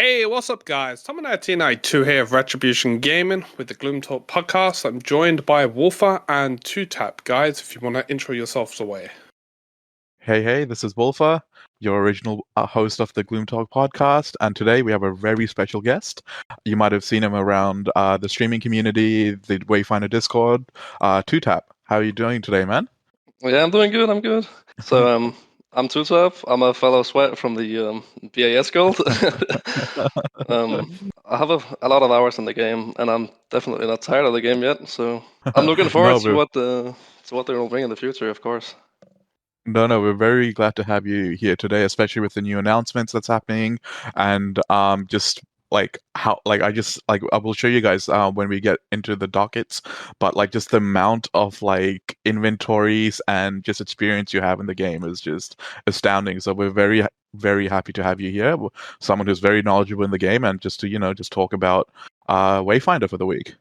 Hey, what's up, guys? Tom1992 here of Retribution Gaming with the Gloom Talk podcast. I'm joined by Wolfer and 2Tap. Guys, if you want to intro yourselves away. Hey, this is Wolfer, your original host of the Gloom Talk podcast, and today we have a very special guest. You might have seen him around the streaming community, the Wayfinder Discord. 2Tap, how are you doing today, man? Yeah, I'm doing good. I'm good. So, I'm Tutov. I'm a fellow sweat from the BIS Guild. I have a lot of hours in the game, and I'm definitely not tired of the game yet. So, I'm looking forward No, to what they will bring in the future, of course. no, we're very glad to have you here today, especially with the new announcements that's happening, and just I will show you guys when we get into the dockets, but like just the amount of like inventories and just experience you have in the game is just astounding. So we're very happy to have you here, someone who's very knowledgeable in the game, and just to just talk about Wayfinder for the week.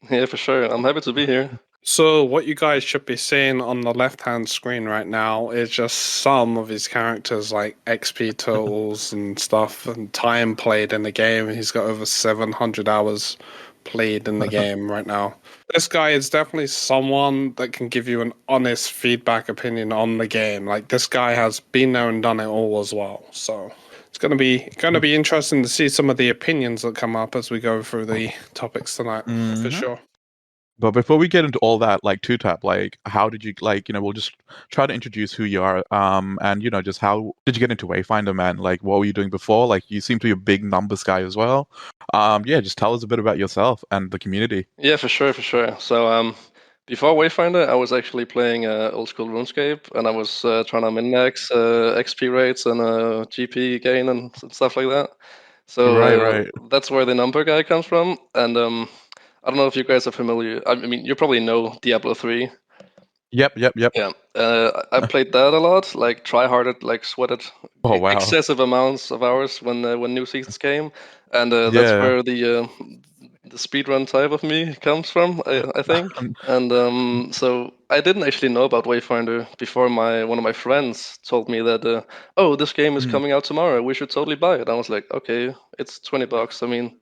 Yeah, for sure. I'm happy to be here. So, what you guys should be seeing on the left-hand screen right now is just some of his characters, like XP totals and stuff, and time played in the game. He's got over 700 hours played in the game right now. This guy is definitely someone that can give you an honest feedback opinion on the game. Like, this guy has been there and done it all as well. So it's going to be interesting to see some of the opinions that come up as we go through the topics tonight, for sure. But before we get into all that, like 2Tap, like how did you we'll just try to introduce who you are, and just how did you get into Wayfinder, man? Like what were you doing before? Like you seem to be a big numbers guy as well. Yeah, just tell us a bit about yourself and the community. Yeah, for sure. So, before Wayfinder, I was actually playing old school RuneScape, and I was trying to min-max XP rates and GP gain and stuff like that. So Right. that's where the number guy comes from. And I don't know if you guys are familiar. I mean, you probably know Diablo 3. Yep. Yeah, I played that a lot. Like try-harded, like sweated Oh wow. excessive amounts of hours when new seasons came, and that's Yeah. where the speedrun type of me comes from, I think. And so I didn't actually know about Wayfinder before one of my friends told me that oh, this game is coming out tomorrow. We should totally buy it. I was like, okay, it's $20. I mean,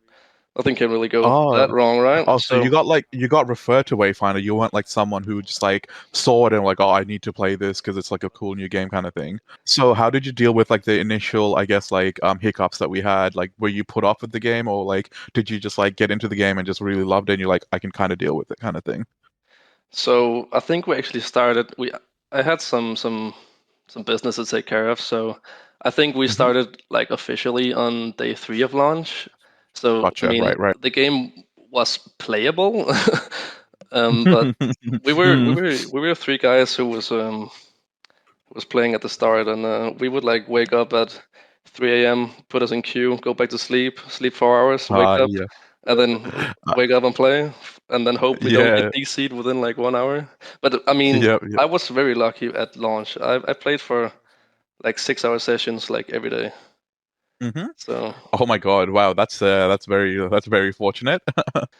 nothing can really go that wrong, right? So you got referred to Wayfinder. You weren't like someone who just like saw it and like, oh, I need to play this because it's like a cool new game kind of thing. So how did you deal with like the initial, I guess, like hiccups that we had? Like, were you put off with the game, or like did you just like get into the game and just really loved it and you're like, I can kind of deal with it kind of thing? So I think we actually started. I had some business to take care of. So I think we started like officially on day 3 of launch. So Gotcha. I mean, Right. the game was playable, but we were 3 guys who was playing at the start, and we would like wake up at 3 a.m., put us in queue, go back to sleep 4 hours, wake up, Yeah. and then wake up and play, and then hope we don't Yeah. get DC'd within like 1 hour. But I mean, Yep. I was very lucky at launch. I played for like 6-hour sessions like every day. So Oh my God! Wow, that's very fortunate.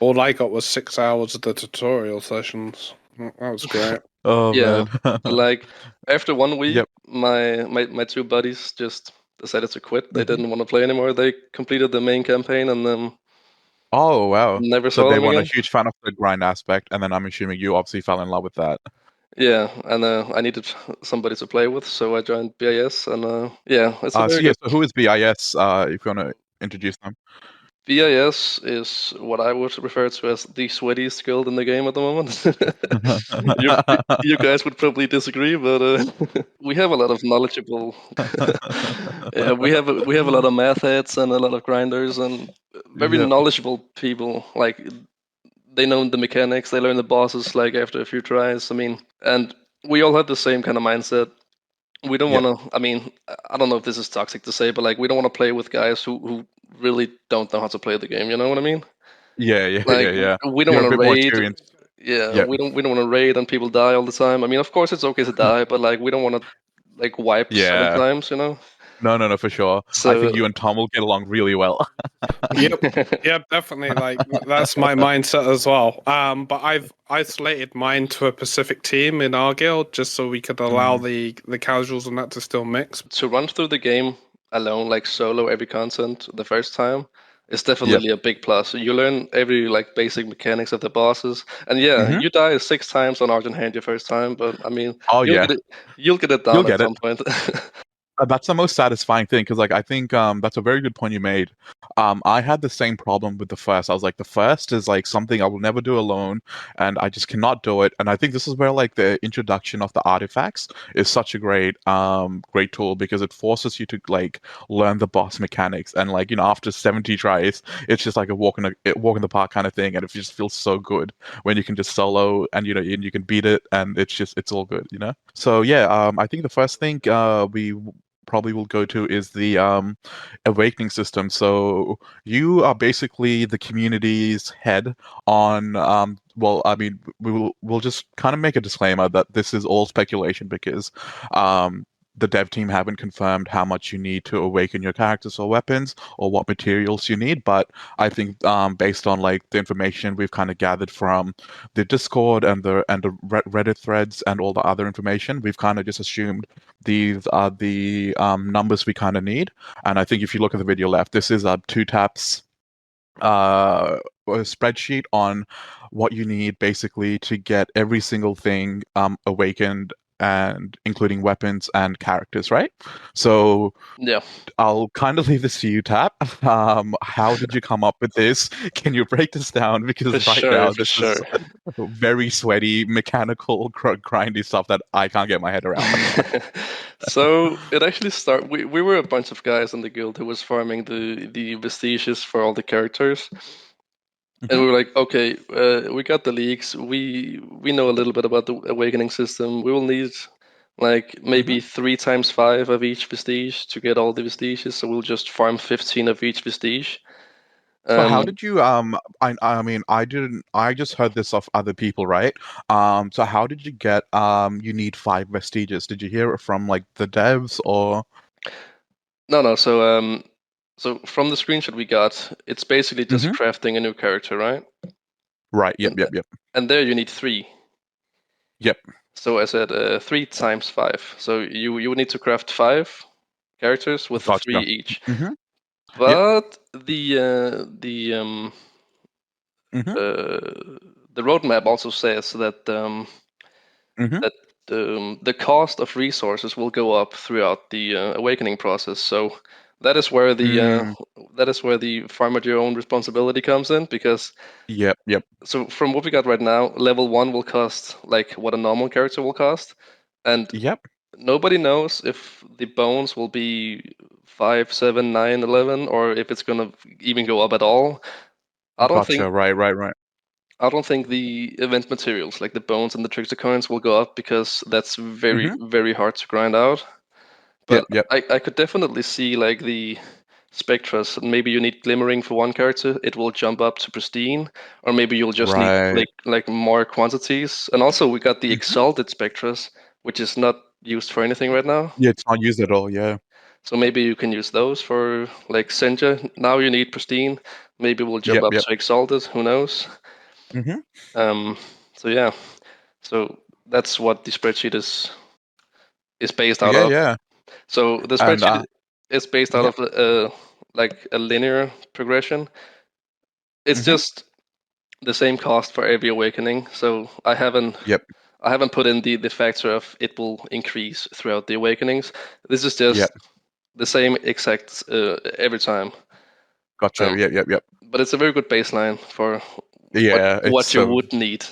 All I got was 6 hours of the tutorial sessions. That was great. Oh yeah, man. like after 1 week, Yep. my 2 buddies just decided to quit. They Mhm. didn't want to play anymore. They completed the main campaign and then Oh wow! never So saw they them weren't a again. huge fan of the grind aspect, and then I'm assuming you obviously fell in love with that. Yeah, and I needed somebody to play with, so I joined BIS, and yeah, it's a very good. So who is BIS? If you want to introduce them. BIS is what I would refer to as the sweatiest guild in the game at the moment. you, you guys would probably disagree, but we have a lot of knowledgeable. Yeah, we have a lot of math heads and a lot of grinders and very Yep. knowledgeable people. Like they know the mechanics, they learn the bosses like after a few tries. I mean, and we all have the same kind of mindset. We don't Yep. want to. I mean, I don't know if this is toxic to say, but like we don't want to play with guys who really don't know how to play the game. You know what I mean? Like Yeah. we don't You're want a to bit more raid. experienced. Yeah, Yep. we don't want to raid and people die all the time. I mean, of course it's okay to die, but like we don't want to like wipe 7 times. You know? No, for sure. I think So you and Tom will get along really well. Yep, definitely. Like that's my mindset as well. But I've isolated mine to a specific team in our guild just so we could allow the casuals and that to still mix. to run through the game, alone, like solo every content the first time, is definitely a big plus. You learn every like basic mechanics of the bosses, and yeah, Hmm. you die 6 times on Argent Hand your first time, but I mean, Oh you'll yeah, get it, you'll get it you'll down at get it. some point. That's the most satisfying thing because, like, I think that's a very good point you made. I had the same problem with the first. I was like, the first is like something I will never do alone, and I just cannot do it. And I think this is where like the introduction of the artifacts is such a great tool because it forces you to like learn the boss mechanics. And like after 70 tries, it's just like a walk in the park kind of thing, and it just feels so good when you can just solo and and you can beat it, and it's all good. So yeah, I think the first thing we probably will go to is the awakening system. So you are basically the community's head on well, I mean, we'll just kind of make a disclaimer that this is all speculation because um the dev team haven't confirmed how much you need to awaken your characters or weapons or what materials you need. But I think based on like the information we've kind of gathered from the Discord and the Reddit threads and all the other information, we've kind of just assumed these are the numbers we kind of need. And I think if you look at the video left, this is a 2 taps a spreadsheet on what you need basically to get every single thing awakened, and including weapons and characters, right? So Yeah, I'll kind of leave this to you, Tap. How did you come up with this? Can you break this down? for Because right sure, now for this is sure. very sweaty, mechanical, grindy stuff that I can't get my head around. So it actually start. We were a bunch of guys in the guild who was farming the vestiges for all the characters, and Hmm. we were like, okay, we got the leaks. We know a little bit about the awakening system. We will need like Hmm. maybe 3 times 5 of each vestige to get all the vestiges. So we'll just farm 15 of each vestige. So how Um, did you I mean I didn't I just heard this off other people, right? So how did you get you need 5 vestiges? Did you hear it from like the devs or no, no. So from the screenshot we got, it's basically just Hmm. crafting a new character, right? Right, yep, And yep, yep. and there you need 3. Yep. So I said 3 times 5. So you would need to craft 5 characters with 3 Gotcha. each. Hmm. Yep. But Hmm. the roadmap also says that Hmm. that the cost of resources will go up throughout the awakening process. So that is where Mm, the farm at your own responsibility comes in, because yep, yep, so from what we got right now, level 1 will cost like what a normal character will cost, and yep. nobody knows if the bones will be 5, 7, 9, 11, or if it's gonna even go up at all. I don't think Gotcha. Right, right, right. I don't think the event materials like the bones and the trickster coins will go up, because that's very, Hmm. very hard to grind out. But Yep, yep. I could definitely see like the spectras. Maybe you need glimmering for one character, it will jump up to pristine, or maybe you'll just need Right. like more quantities. And also we got the Hmm. exalted spectras, which is not used for anything right now. Yeah, it's not used at all. Yeah. So maybe you can use those for like Senja. Now you need pristine. Maybe we'll jump Yep, up yep. to exalted. Who knows? Hmm. Um, so yeah. So that's what the spreadsheet is based out Yeah, of. yeah. So the And spreadsheet is based out yep. of like a linear progression. It's Hmm. just the same cost for every awakening. So Yep, I haven't put in the factor of it will increase throughout the awakenings. This is yep. just the same exact every time. Gotcha. Um, Yep, yep, yep. but it's a very good baseline for Yeah, it's what you so. would need.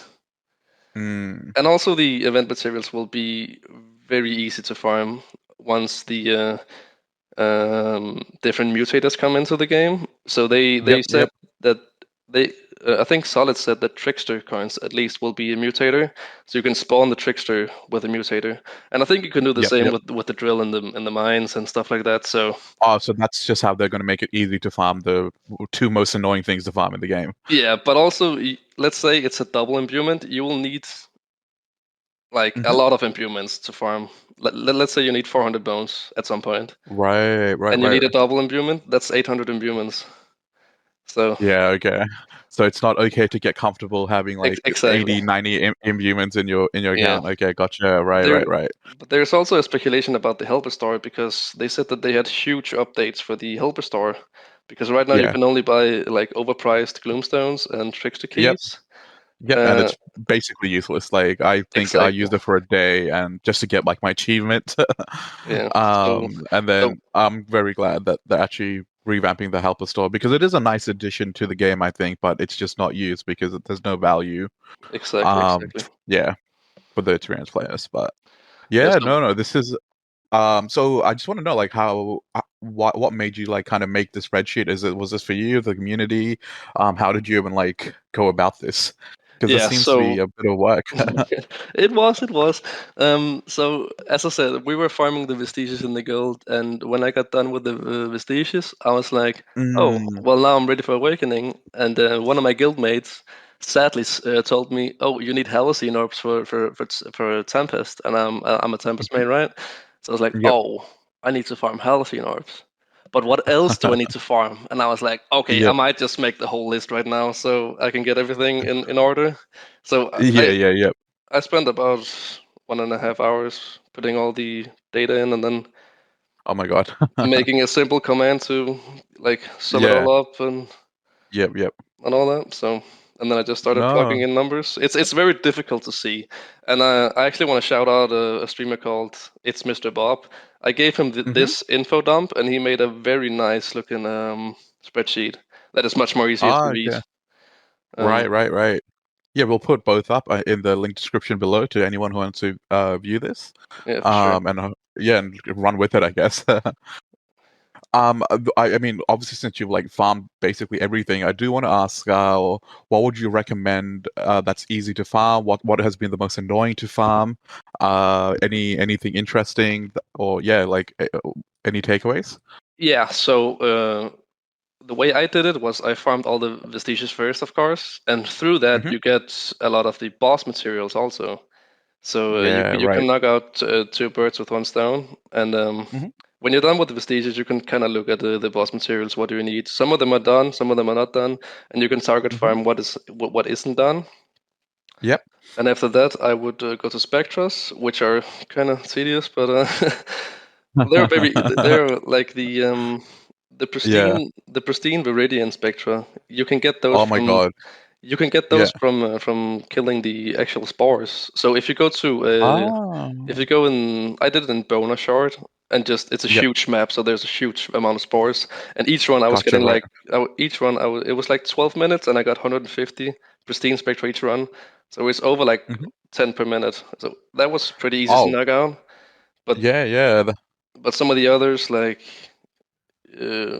Mm, And also the event materials will be very easy to farm once the different mutators come into the game. So they yep, said yep, that they I think Solid said that trickster coins at least will be a mutator, so you can spawn the trickster with a mutator. And I think you can do the yep, same yep. with the drill in the mines and stuff like that. So Oh, so that's just how they're going to make it easy to farm the 2 most annoying things to farm in the game. yeah, but also let's say it's a double imbuement, you will need like a Hmm. lot of imbuements to farm. Let's say you need 400 bones at some point, Right, right, and you right. need a double imbuement. That's 800 imbuements. So Yeah, okay. So it's not okay to get comfortable having like exactly. 80, 90 imbuements in your Yeah. account. Okay, gotcha. Right, There, right. but there's also a speculation about the helper store because they said that they had huge updates for the helper store. Because right now you Yeah. can only buy like overpriced gloomstones and trickster Yep. keys. Yep, and it's basically useless. Like I think I Exactly. used it for a day and just to get like my achievement. Yeah. And So then I'm very glad that they're actually revamping the helper store because it is a nice addition to the game, I think, but it's just not used because there's no value. exactly. Yeah, for the experienced players. But Yeah. yeah, So no, this is so I just want to know like how what made you like kind of make this spreadsheet? Was this for you, the community? How did you even like go about this? Because this yeah. seems to be So a bit of work. it was. So as I said, we were farming the vestiges in the guild, and when I got done with the vestiges, I was like, oh, Mm, well, now I'm ready for awakening. And one of my guild mates sadly told me, oh, you need halcyon orbs for Tempest, and I'm a Tempest main, right? So I was like, yep. oh, I need to farm halcyon orbs. But what else do I need to farm? And I was like, okay, I Yep. might just make the whole list right now so I can get everything in order. So Yeah. I spent about 1.5 hours putting all the data in and then Oh my God. making a simple command to like sum it Yeah. all up and Yep. all that. So and then I just started plugging No. in numbers. It's very difficult to see, and I actually want to shout out a streamer called It's Mr. Bob. I gave him Mm-hmm. this info dump, and he made a very nice looking spreadsheet that is much more easier to read. Okay. Um, Right. Yeah, we'll put both up in the link description below to anyone who wants to view this. yeah, for sure. And yeah, and run with it, I guess. I mean, obviously, since you've like farmed basically everything, I do want to ask, what would you recommend that's easy to farm? What has been the most annoying to farm? Anything interesting, or yeah, like any takeaways? Yeah. So the way I did it was I farmed all the vestiges first, of course, and through that Mm-hmm. you get a lot of the boss materials also. So Yeah, you right. can knock out two birds with one stone, and Mm-hmm. when you're done with the vestiges, you can kind of look at the boss materials. What do you need? Some of them are done, some of them are not done, and you can target Mm-hmm. farm what isn't done. Yep. And after that, I would go to Spectras, which are kind of tedious, but they're like Yeah. the pristine Viridian Spectra. You can get those Oh my from God. you can get Yeah. those from killing the actual spores. So if you go to Ah. if you go in, I did it in Bona Shard, and just it's a Yep. huge map, so there's a huge amount of spores. And each one I was Gotcha. getting Right. like it was like 12 minutes, and I got 150 pristine spectra each run. So it's over like Mm-hmm. 10 per minute. So that was pretty easy to Oh. knock out. But Yeah. some of the others like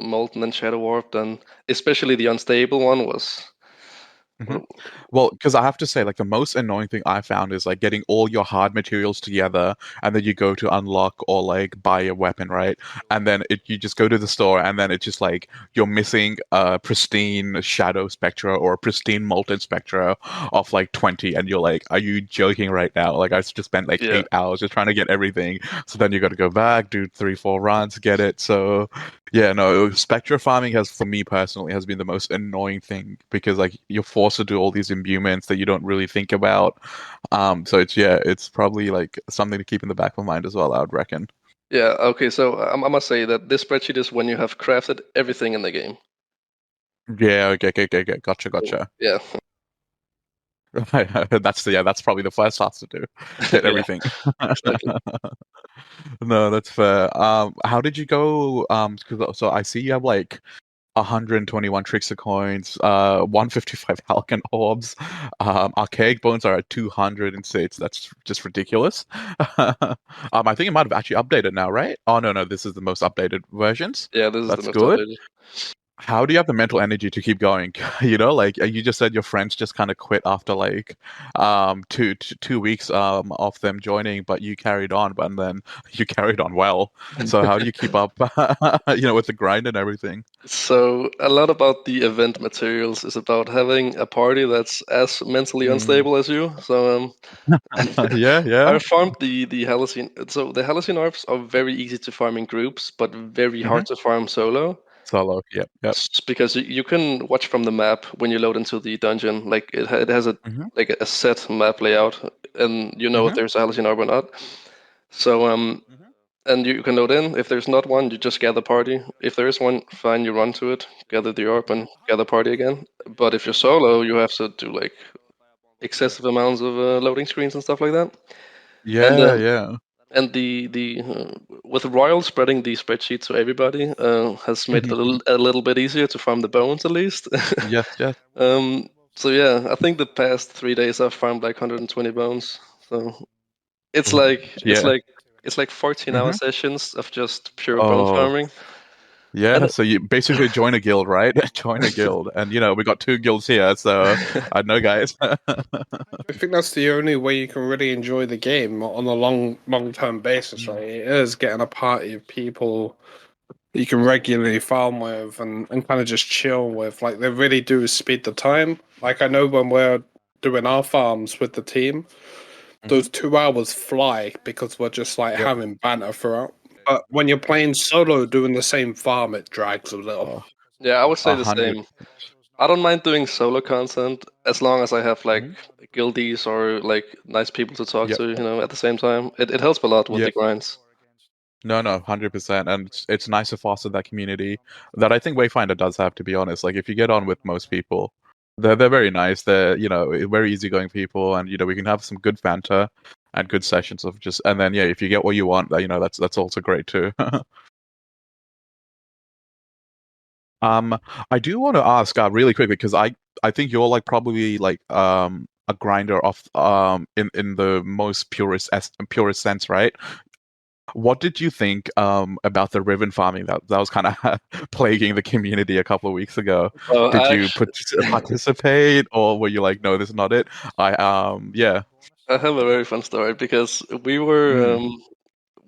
Molten and Shadow Warped, and especially the unstable one was. hmm Well, because I have to say, like, the most annoying thing I found is like getting all your hard materials together, and then you go to unlock or like buy a weapon, right? And then you just go to the store, and then it's just like you're missing a pristine Shadow Spectra or a pristine Molten Spectra of like 20, and you're like, are you joking right now? Like, I just spent like Yeah. 8 hours just trying to get everything. So then you got to go back, do 3, 4 runs, get it. So yeah, no, Spectra farming has, for me personally, has been the most annoying thing because like you're forced to do all these imbuements that you don't really think about. So it's probably like something to keep in the back of mind as well, I would reckon. Yeah, okay, so I must say that this spreadsheet is when you have crafted everything in the game. Yeah, okay, gotcha, So, gotcha. yeah, That's probably the first task to do, get yeah, everything. exactly. No, that's fair. How did you go? So I see you have like 121 trickster coins, 155 Halcyon orbs. Archaic bones are at 206. That's just ridiculous. I think it might have actually updated now, right? Oh no, this is the most updated versions. Yeah, this is the That's most good. updated. How do you have the mental energy to keep going? Like you just said, your friends just kind of quit after like 2 weeks of them joining, but you carried on, but then you carried on well. So how do you keep up, with the grind and everything? So a lot about the event materials is about having a party that's as mentally Mm. unstable as you. So Yeah. I farmed the Halcyon. So the Halcyon orbs are very easy to farm in groups, but very hmm hard to farm solo. solo. Yep. Because you can watch from the map when you load into the dungeon. Like it has a Mhm. like a set map layout, and you know if Mhm. there's a halcyon orb or not. So and you can load in. If there's not one, you just gather party. If there is one, fine, you run to it, gather the orb, and gather party again. But if you're solo, you have to do like excessive amounts of loading screens and stuff like that. And Yeah. and the with Royal spreading the spreadsheet to everybody has made it a little bit easier to farm the bones at least. Yes. So yeah, I think the past 3 days I've farmed like 120 bones. So it's Mhm. like it's Yeah. like it's like 14-hour Mhm. sessions of just pure bone Oh, farming. yeah. And So you basically join a guild, right? Join a guild, and we got 2 guilds here. So I know, guys. I think that's the only way you can really enjoy the game on a long term basis, right? It is getting a party of people you can regularly farm with and kind of just chill with. Like they really do speed the time. Like I know when we're doing our farms with the team, those 2 hours fly because we're just like Yep. having banter throughout. But when you're playing solo doing the same farm, it drags a little. Oh, yeah, I would say the 100. same. I don't mind doing solo content as long as I have like Mhm. guildies or like nice people to talk Yep. to, at the same time. It helps a lot with the Yep. grinds. No, 100%. And it's nice to foster that community that I think Wayfinder does have, to be honest. Like, if you get on with most people, they're very nice. They're, very easygoing people. And, we can have some good banter and good sessions of just, and then, yeah, if you get what you want, that's also great too. I do want to ask really quickly because I think you're like probably like a grinder of in the most purest sense, right? What did you think about the Ryvn farming that was kind of plaguing the community a couple of weeks ago? Well, Did I you actually, participate, or were you like, no, this is not it? Yeah. I have a very fun story because we were Mm.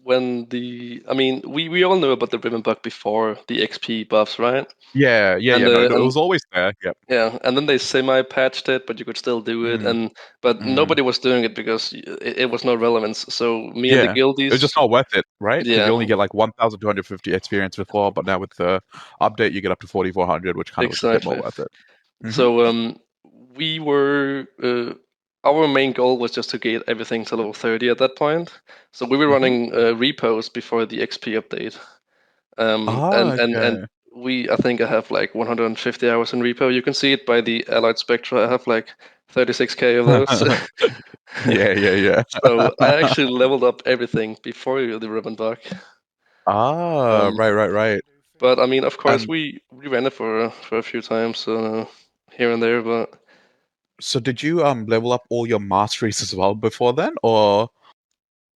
I mean, we all knew about the ribbon bug before the XP buffs, right? Yeah. No, it And was always there. Yep. yeah, and then they semi-patched it, but you could still do it, Mm. but Mm. nobody was doing it because it was no relevance. So me and the Yeah. It was guildies, just not worth it, right? Because yeah, you only get like 1,250 experience before, but now with the update, you get up to 4,400, which kind of was a bit more exactly. worth it. Hmm. So we were our main goal was just to get everything to level 30 at that point. So we were Hmm. running repos before the XP update. And Okay. I think I have like 150 hours in repo. You can see it by the allied spectra. I have like 36k of those. Yeah. So I actually leveled up everything before the ribbon bug. Um, Right. but I mean, of course, And we ran it for a few times here and there. But so did you level up all your masteries as well before then, or?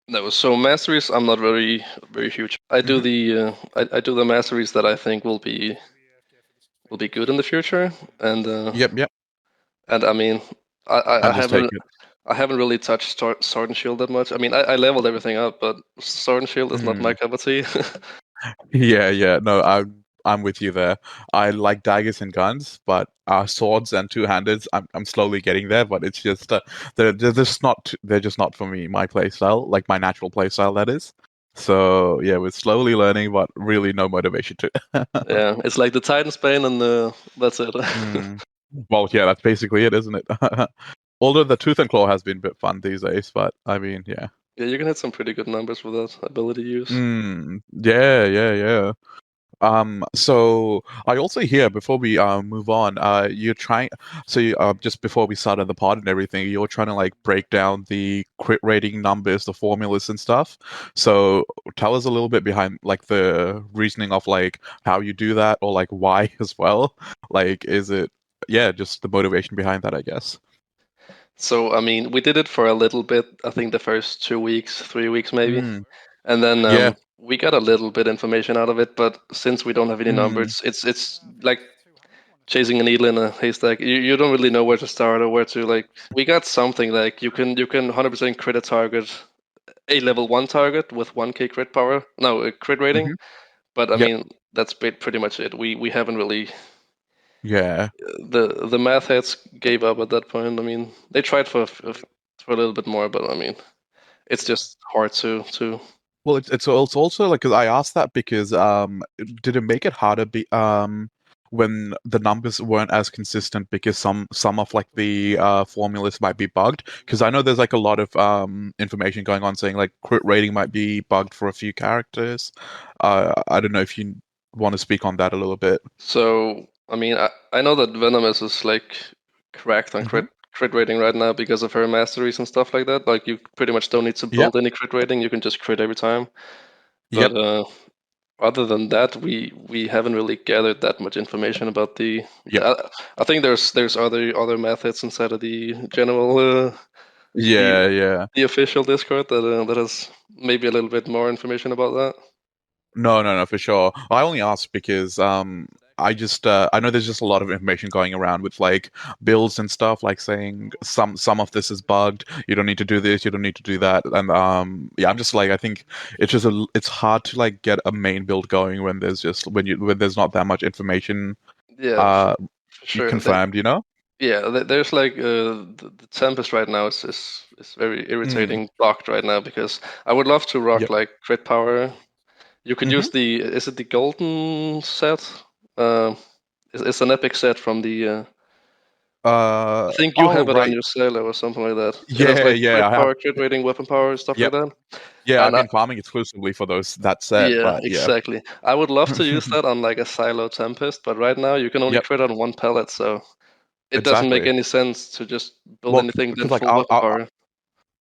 no, so masteries, I'm not very huge. I do Hmm. I do the masteries that I think will be good in the future, Yep. and I mean, I And just take haven't it. really touched Sword and Shield that much. I mean, I leveled everything up, but Sword and Shield is not my Mm. cup of tea. Yeah. No, I'm with you there. I like daggers and guns, but swords and two-handeds, I'm slowly getting there. But it's just they're just not they're just not for me. My play style, like my natural play style, that is. So yeah, we're slowly learning, but really no motivation to. Yeah, it's like the Titan's Bane, and that's it. Mm. Well, yeah, that's basically it, isn't it? Although the Tooth and Claw has been a bit fun these days, but I mean, yeah. Yeah, you can hit some pretty good numbers with that ability use. Yeah. So I also hear before we move on, you're trying. So just before we started the pod and everything, you're trying to like break down the crit rating numbers, the formulas and stuff. So tell us a little bit behind like the reasoning of like how you do that, or like why as well. Like, is it just the motivation behind that, I guess. So I mean, we did it for a little bit. I think the first 2 weeks, 3 weeks maybe, Mm, and then yeah. we got a little bit information out of it. But since we don't have any Mm, numbers, it's like chasing a needle in a haystack. You don't really know where to start or where to like. We got something like you can 100% crit a target, a level 1 target with 1k crit power. No, a crit rating. hmm. But I Yep. mean, that's pretty much it. We haven't really Yeah. the math heads gave up at that point. I mean, they tried for a little bit more, but I mean, it's just hard to. Well, it's also like, because I asked that because did it make it harder when the numbers weren't as consistent because some of like the formulas might be bugged? Because I know there's like a lot of information going on saying like crit rating might be bugged for a few characters. I don't know if you want to speak on that a little bit. So, I mean, I know that Venomous is like cracked on Hmm. crit rating right now because of her masteries and stuff like that. Like, you pretty much don't need to Yep. build any crit rating; you can just crit every time. Yep. But other than that, we haven't really gathered that much information about Yep. I think there's other methods inside of the general Yeah. Yeah. the official Discord that has maybe a little bit more information about that. No, for sure. I only asked because I know there's just a lot of information going around with like builds and stuff, like saying some of this is bugged. You don't need to do this. You don't need to do that. And yeah, I'm just like, I think it's hard to like get a main build going when when there's not that much information Yeah, uh for sure. confirmed. You know? Yeah, there's like the Tempest right now is very Mm. irritating blocked right now because I would love to rock Yep. like crit power. You could Hmm. use is it the golden set? Uh, it's an epic set from the. I think you Oh have it on right. your Sailor or something like that. It has Yeah, like yeah. crit I have. power, crit rating, weapon power, stuff like Yep. that. Yeah, I've And been farming exclusively for that set, yeah, but yeah. exactly. I would love to use that on like a Silo Tempest, but right now you can only Yep. crit on one pellet, so it doesn't make Exactly. any sense to just build Well, anything than because like full weapon power.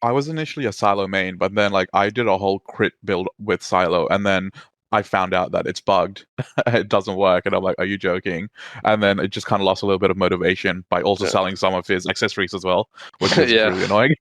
I was initially a Silo main, but then like I did a whole crit build with Silo, and then I found out that it's bugged. It doesn't work, and I'm like, "Are you joking?" And then it just kind of lost a little bit of motivation by also Yeah. selling some of his accessories as well, which was Yeah. really annoying.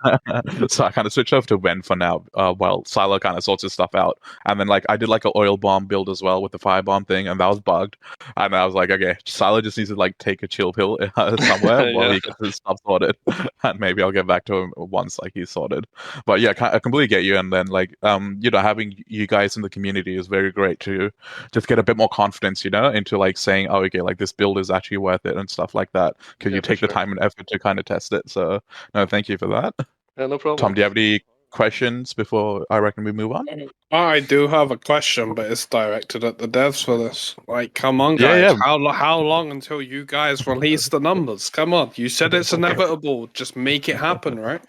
So I kind of switched over to Wen for now, while Silo kind of sorts his stuff out. And then like I did like an oil bomb build as well with the fire bomb thing, and that was bugged. And I was like, okay, Silo just needs to like take a chill pill somewhere while Yeah. he gets his stuff sorted, and maybe I'll get back to him once like he's sorted. But yeah, I completely get you. And then like having you guys in the community is very great to just get a bit more confidence, into like saying, oh, okay, like this build is actually worth it and stuff like that, because Yeah, you for take the sure. time and effort to kind of test it. So no, thank you for that. Yeah, no Tom, problem. do you have any questions before I reckon we move on? I do have a question, but it's directed at the devs for this. Like, come on, Yeah, guys. yeah. How long until you guys release the numbers? Come on. You said it's inevitable. Just make it happen, right?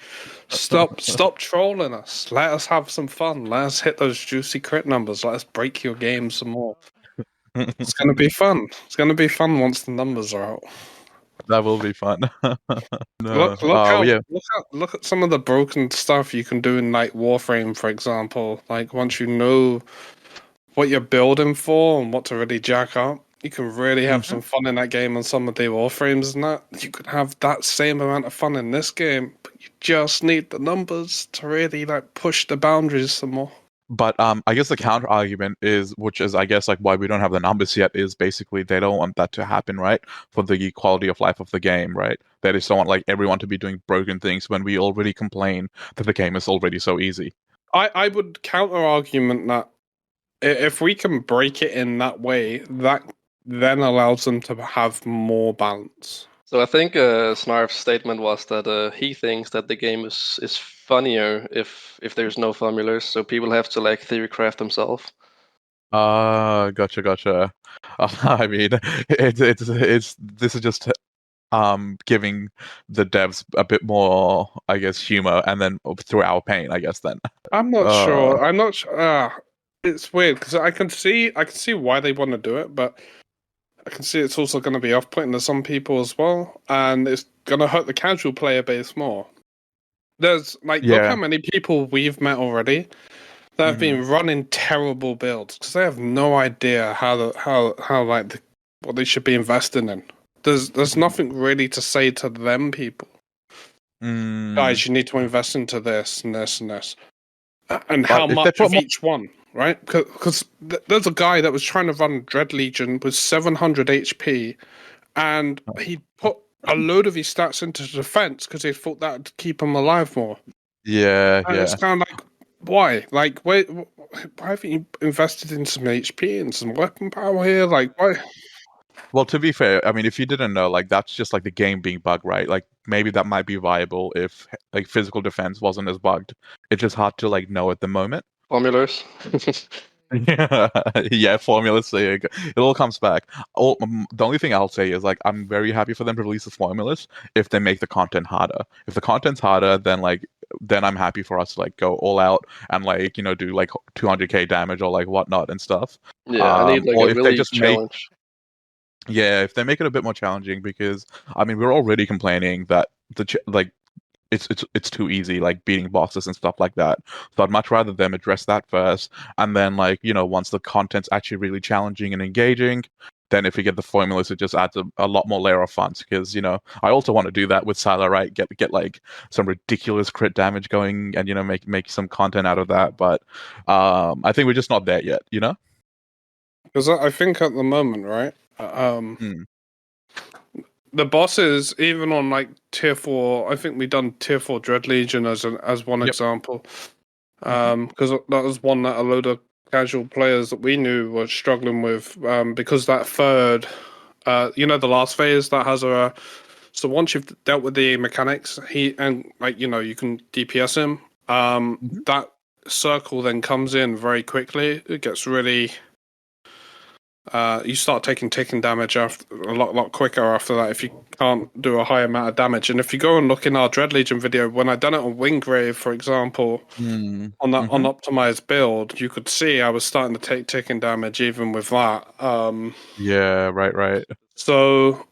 Stop trolling us. Let us have some fun. Let us hit those juicy crit numbers. Let us break your game some more. It's gonna be fun. It's gonna be fun once the numbers are out. That will be fun. No. Look Oh yeah. look at some of the broken stuff you can do in like Warframe, for example. Like once you know what you're building for and what to really jack up, you can really have Mhm. some fun in that game on some of the Warframes and that. You could have that same amount of fun in this game, but you just need the numbers to really like push the boundaries some more. But I guess the counter argument is, which is I guess like why we don't have the numbers yet, is basically they don't want that to happen, right? For the quality of life of the game, right? They just don't want like everyone to be doing broken things when we already complain that the game is already so easy. I would counter argument that if we can break it in that way, that then allows them to have more balance. So I think Snarf's statement was that he thinks that the game is funnier if there's no formulas, so people have to like theory craft themselves. Gotcha. I mean, it's this is just giving the devs a bit more, I guess, humor, and then through our pain, I guess. Then, I'm not uh, sure. I'm not sure. It's weird because I can see why they want to do it, but I can see it's also going to be off-putting to some people as well, and it's going to hurt the casual player base more. There's like, look how yeah. many people we've met already that have Hmm. been running terrible builds because they have no idea how what they should be investing in. There's nothing really to say to them people. Mm, Guys, you need to invest into this and this and this, and but how if they much put of more, each one, right? Because there's a guy that was trying to run Dread Legion with 700 HP, and he put a load of his stats into defense because he thought that would keep him alive more. And it's yeah. kind of like, why? Like, why haven't you invested in some HP and some weapon power here? Like, why? Well, to be fair, I mean, if you didn't know, like that's just like the game being bugged, right? Like maybe that might be viable if like physical defense wasn't as bugged. It's just hard to like know at the moment. Formulas. Yeah, formulas. There you go. It all comes back. The only thing I'll say is like I'm very happy for them to release the formulas if they make the content harder. If the content's harder, then I'm happy for us to like go all out and like do like 200k damage or like whatnot and stuff. Yeah, I need like Or a if they really just make challenge. if they make it a bit more challenging, because I mean we're already complaining that like it's too easy, like beating bosses and stuff like that. So I'd much rather them address that first, and then like once the content's actually really challenging and engaging, then if we get the formulas, it just adds a lot more layer of fun. Because I also want to do that with Sylar, right? Get like some ridiculous crit damage going, and make some content out of that. But I think we're just not there yet. Because I think at the moment, right, the bosses, even on like tier 4, I think we done tier 4 Dread Legion as one example. Because that was one that a load of casual players that we knew were struggling with, because that third, the last phase that has so once you've dealt with the mechanics, you can DPS him. That circle then comes in very quickly. It gets really. You start taking damage after a lot quicker after that if you can't do a high amount of damage. And if you go and look in our Dread Legion video, when I done it on Winggrave, for example, on that unoptimized build, you could see I was starting to take ticking damage even with that. Yeah, right. So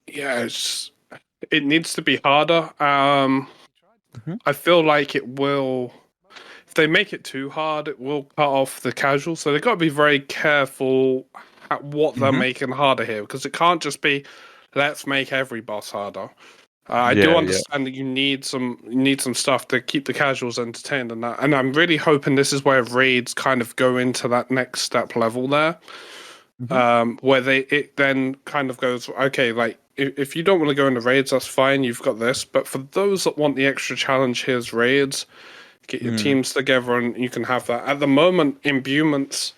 yeah, it needs to be harder. I feel like it will. If they make it too hard, it will cut off the casual. So they've got to be very careful at what they're making harder here, because it can't just be let's make every boss harder. I do understand that you need some stuff to keep the casuals entertained and that, and I'm really hoping this is where raids kind of go into that next step level there, where it then kind of goes, okay, like if you don't want to go into raids, that's fine, you've got this, but for those that want the extra challenge, here's raids. Get your teams together and you can have that. At the moment, imbuements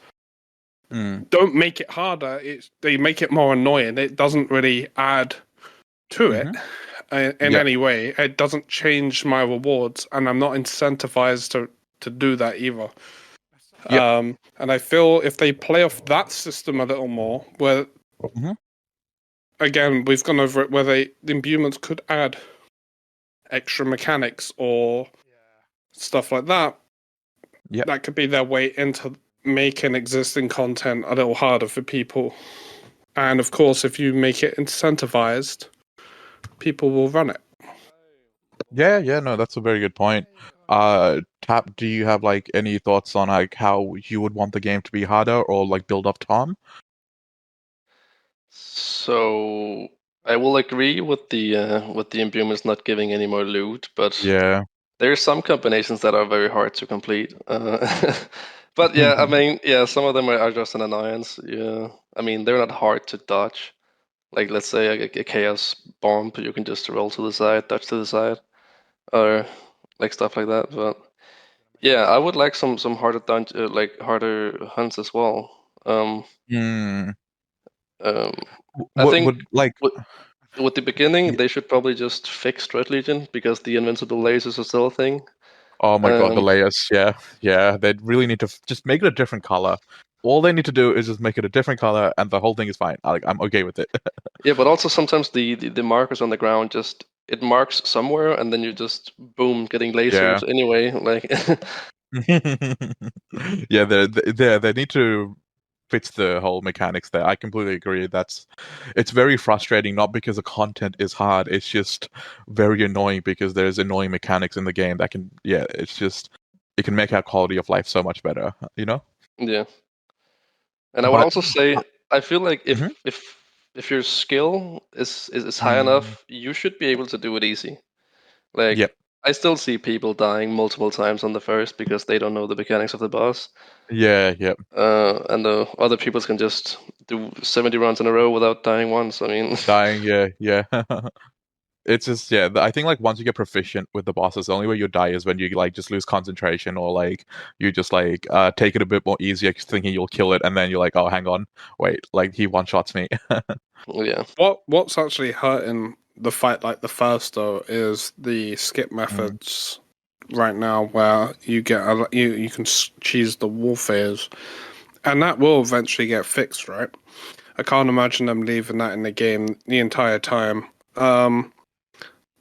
don't make it harder. They make it more annoying. It doesn't really add to it in any way. It doesn't change my rewards, and I'm not incentivized to do that either. And I feel if they play off that system a little more, where again we've gone over it, where the imbuements could add extra mechanics or stuff like that. That could be their way into making existing content a little harder for people. And of course, if you make it incentivized, people will run it. Yeah, no, that's a very good point. Tap, do you have like any thoughts on like how you would want the game to be harder or like build up Tom? So I will agree with the imbuements not giving any more loot, but there are some combinations that are very hard to complete. But yeah, I mean, yeah, some of them are just an annoyance. Yeah, I mean, they're not hard to dodge. Like, let's say a chaos bomb, you can just roll to the side, dodge to the side, or like stuff like that. But yeah, I would like some harder like harder hunts as well. I think with the beginning, they should probably just fix Dread Legion because the invincible lasers are still a thing. Oh my god, the layers, yeah. They really need to just make it a different color. All they need to do is just make it a different color, and the whole thing is fine. I'm okay with it. Yeah, but also sometimes the markers on the ground just it marks somewhere, and then you just boom getting lasers anyway. Like yeah, they need to fix the whole mechanics there. I completely agree. It's very frustrating, not because the content is hard. It's just very annoying because there's annoying mechanics in the game that can, it can make our quality of life so much better, Yeah. And I would also say, I feel like if your skill is high enough, you should be able to do it easy. Like I still see people dying multiple times on the first because they don't know the mechanics of the boss. Yeah. And the other people can just do 70 rounds in a row without dying once. I mean, dying, yeah. It's just I think like once you get proficient with the bosses, the only way you die is when you like just lose concentration or like you just like take it a bit more easier thinking you'll kill it, and then you're like, oh, hang on, wait, like he one-shots me. Yeah. What's actually hurting the fight like the first though is the skip methods right now where you get you can choose the warfares, and that will eventually get fixed, right? I can't imagine them leaving that in the game the entire time. And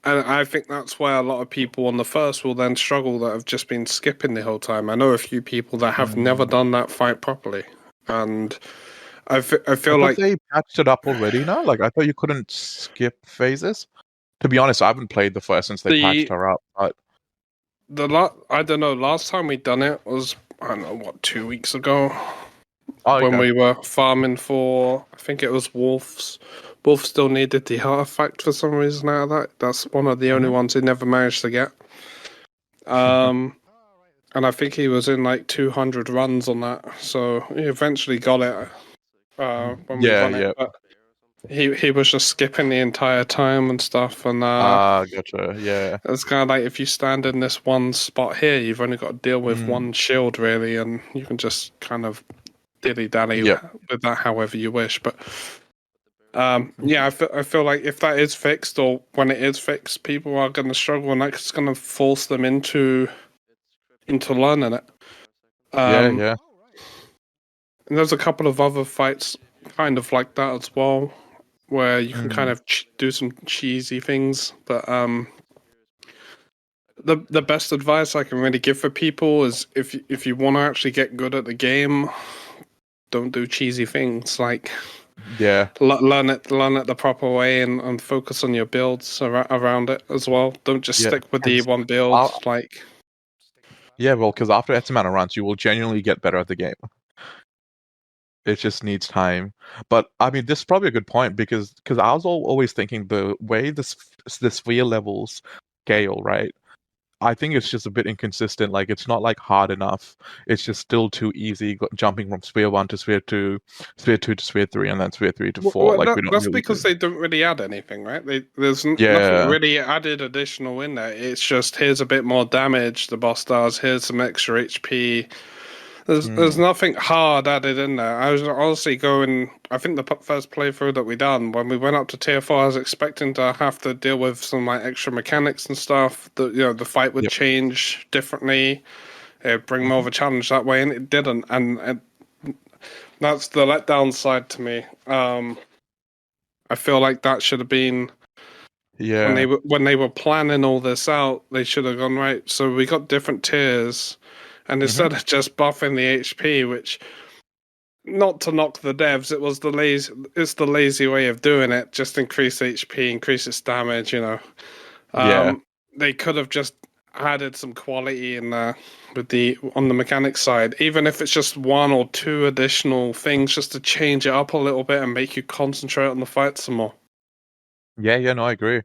I think that's why a lot of people on the first will then struggle that have just been skipping the whole time. I know a few people that have never done that fight properly, and I I feel thought like they patched it up already now. Like I thought you couldn't skip phases. To be honest, I haven't played the first since they patched the her up. But I don't know. Last time we done it was, I don't know, what, 2 weeks ago when okay. we were farming for, I think it was wolves. Wolf still needed the artifact for some reason out of that. That's one of the only ones he never managed to get. And I think he was in like 200 runs on that, so he eventually got it when we Yeah, won it. yeah. But he was just skipping the entire time and stuff, and Gotcha. Yeah. it's kind of like if you stand in this one spot here, you've only got to deal with one shield really, and you can just kind of dilly dally Yep. with that however you wish. But yeah, I feel like if that is fixed, or when it is fixed, people are going to struggle, and that's going to force them into learning it. Yeah, yeah. And there's a couple of other fights kind of like that as well, where you can kind of do some cheesy things. But the best advice I can really give for people is if you want to actually get good at the game, don't do cheesy things. Like Yeah. learn it the proper way and focus on your builds around it as well. Don't just Yeah. stick with the one build. Like Yeah, well, because after X amount of runs, you will genuinely get better at the game. It just needs time. But I mean, this is probably a good point because I was always thinking the way the sphere levels scale, right? I think it's just a bit inconsistent. Like it's not like hard enough. It's just still too easy jumping from sphere 1 to sphere 2, sphere 2 to sphere 3, and then sphere 3 to 4. Like we don't that's really because do. they don't really add anything, right? There's nothing Yeah. really added additional in there. It's just here's a bit more damage the boss does. Here's some extra HP. There's nothing hard added in there. I was honestly going. I think the first playthrough that we done when we went up to tier 4, I was expecting to have to deal with some like extra mechanics and stuff. That the fight would Yep. change differently. It'd bring more of a challenge that way, and it didn't. And that's the letdown side to me. I feel like that should have been Yeah. when they were planning all this out. They should have gone right. So we got different tiers, and instead of just buffing the HP, which not to knock the devs, it's the lazy way of doing it. Just increase HP, increase its damage. Yeah. They could have just added some quality in there on the mechanics side, even if it's just one or two additional things, just to change it up a little bit and make you concentrate on the fight some more. Yeah, no, I agree.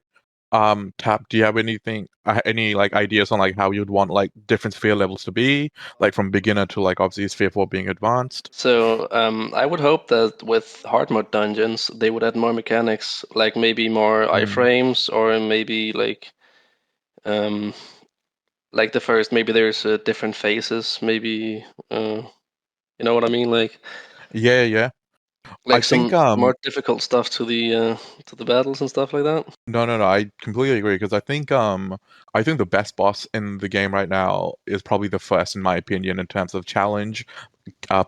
Tap, do you have any like ideas on like how you'd want like different sphere levels to be, like from beginner to like obviously sphere 4 being advanced? So I would hope that with hard mode dungeons, they would add more mechanics, like maybe more iframes, or maybe um, like the first, maybe there's different phases, maybe you know what I mean, Yeah. I like think some more difficult stuff to the battles and stuff like that. no, I completely agree because I think the best boss in the game right now is probably the first in my opinion in terms of challenge,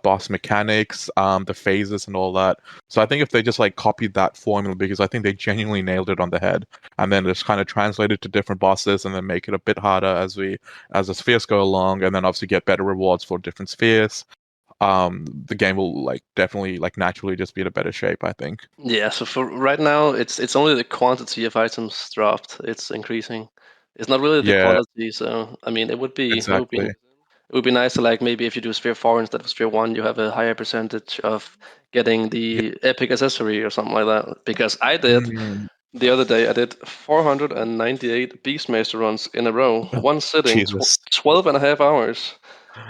boss mechanics, the phases and all that. So I think if they just like copied that formula, because I think they genuinely nailed it on the head, and then just kind of translate it to different bosses and then make it a bit harder as the spheres go along, and then obviously get better rewards for different spheres. The game will like definitely like naturally just be in a better shape, I think. Yeah, so for right now, it's only the quantity of items dropped. It's increasing. It's not really the Yeah, quality. So I mean, exactly. it would be nice to like maybe if you do Sphere 4 instead of Sphere 1, you have a higher percentage of getting Yeah. the epic accessory or something like that. Because I did Mm, the other day, I did 498 Beastmaster runs in a row, one sitting, Jesus. 12 and a half hours.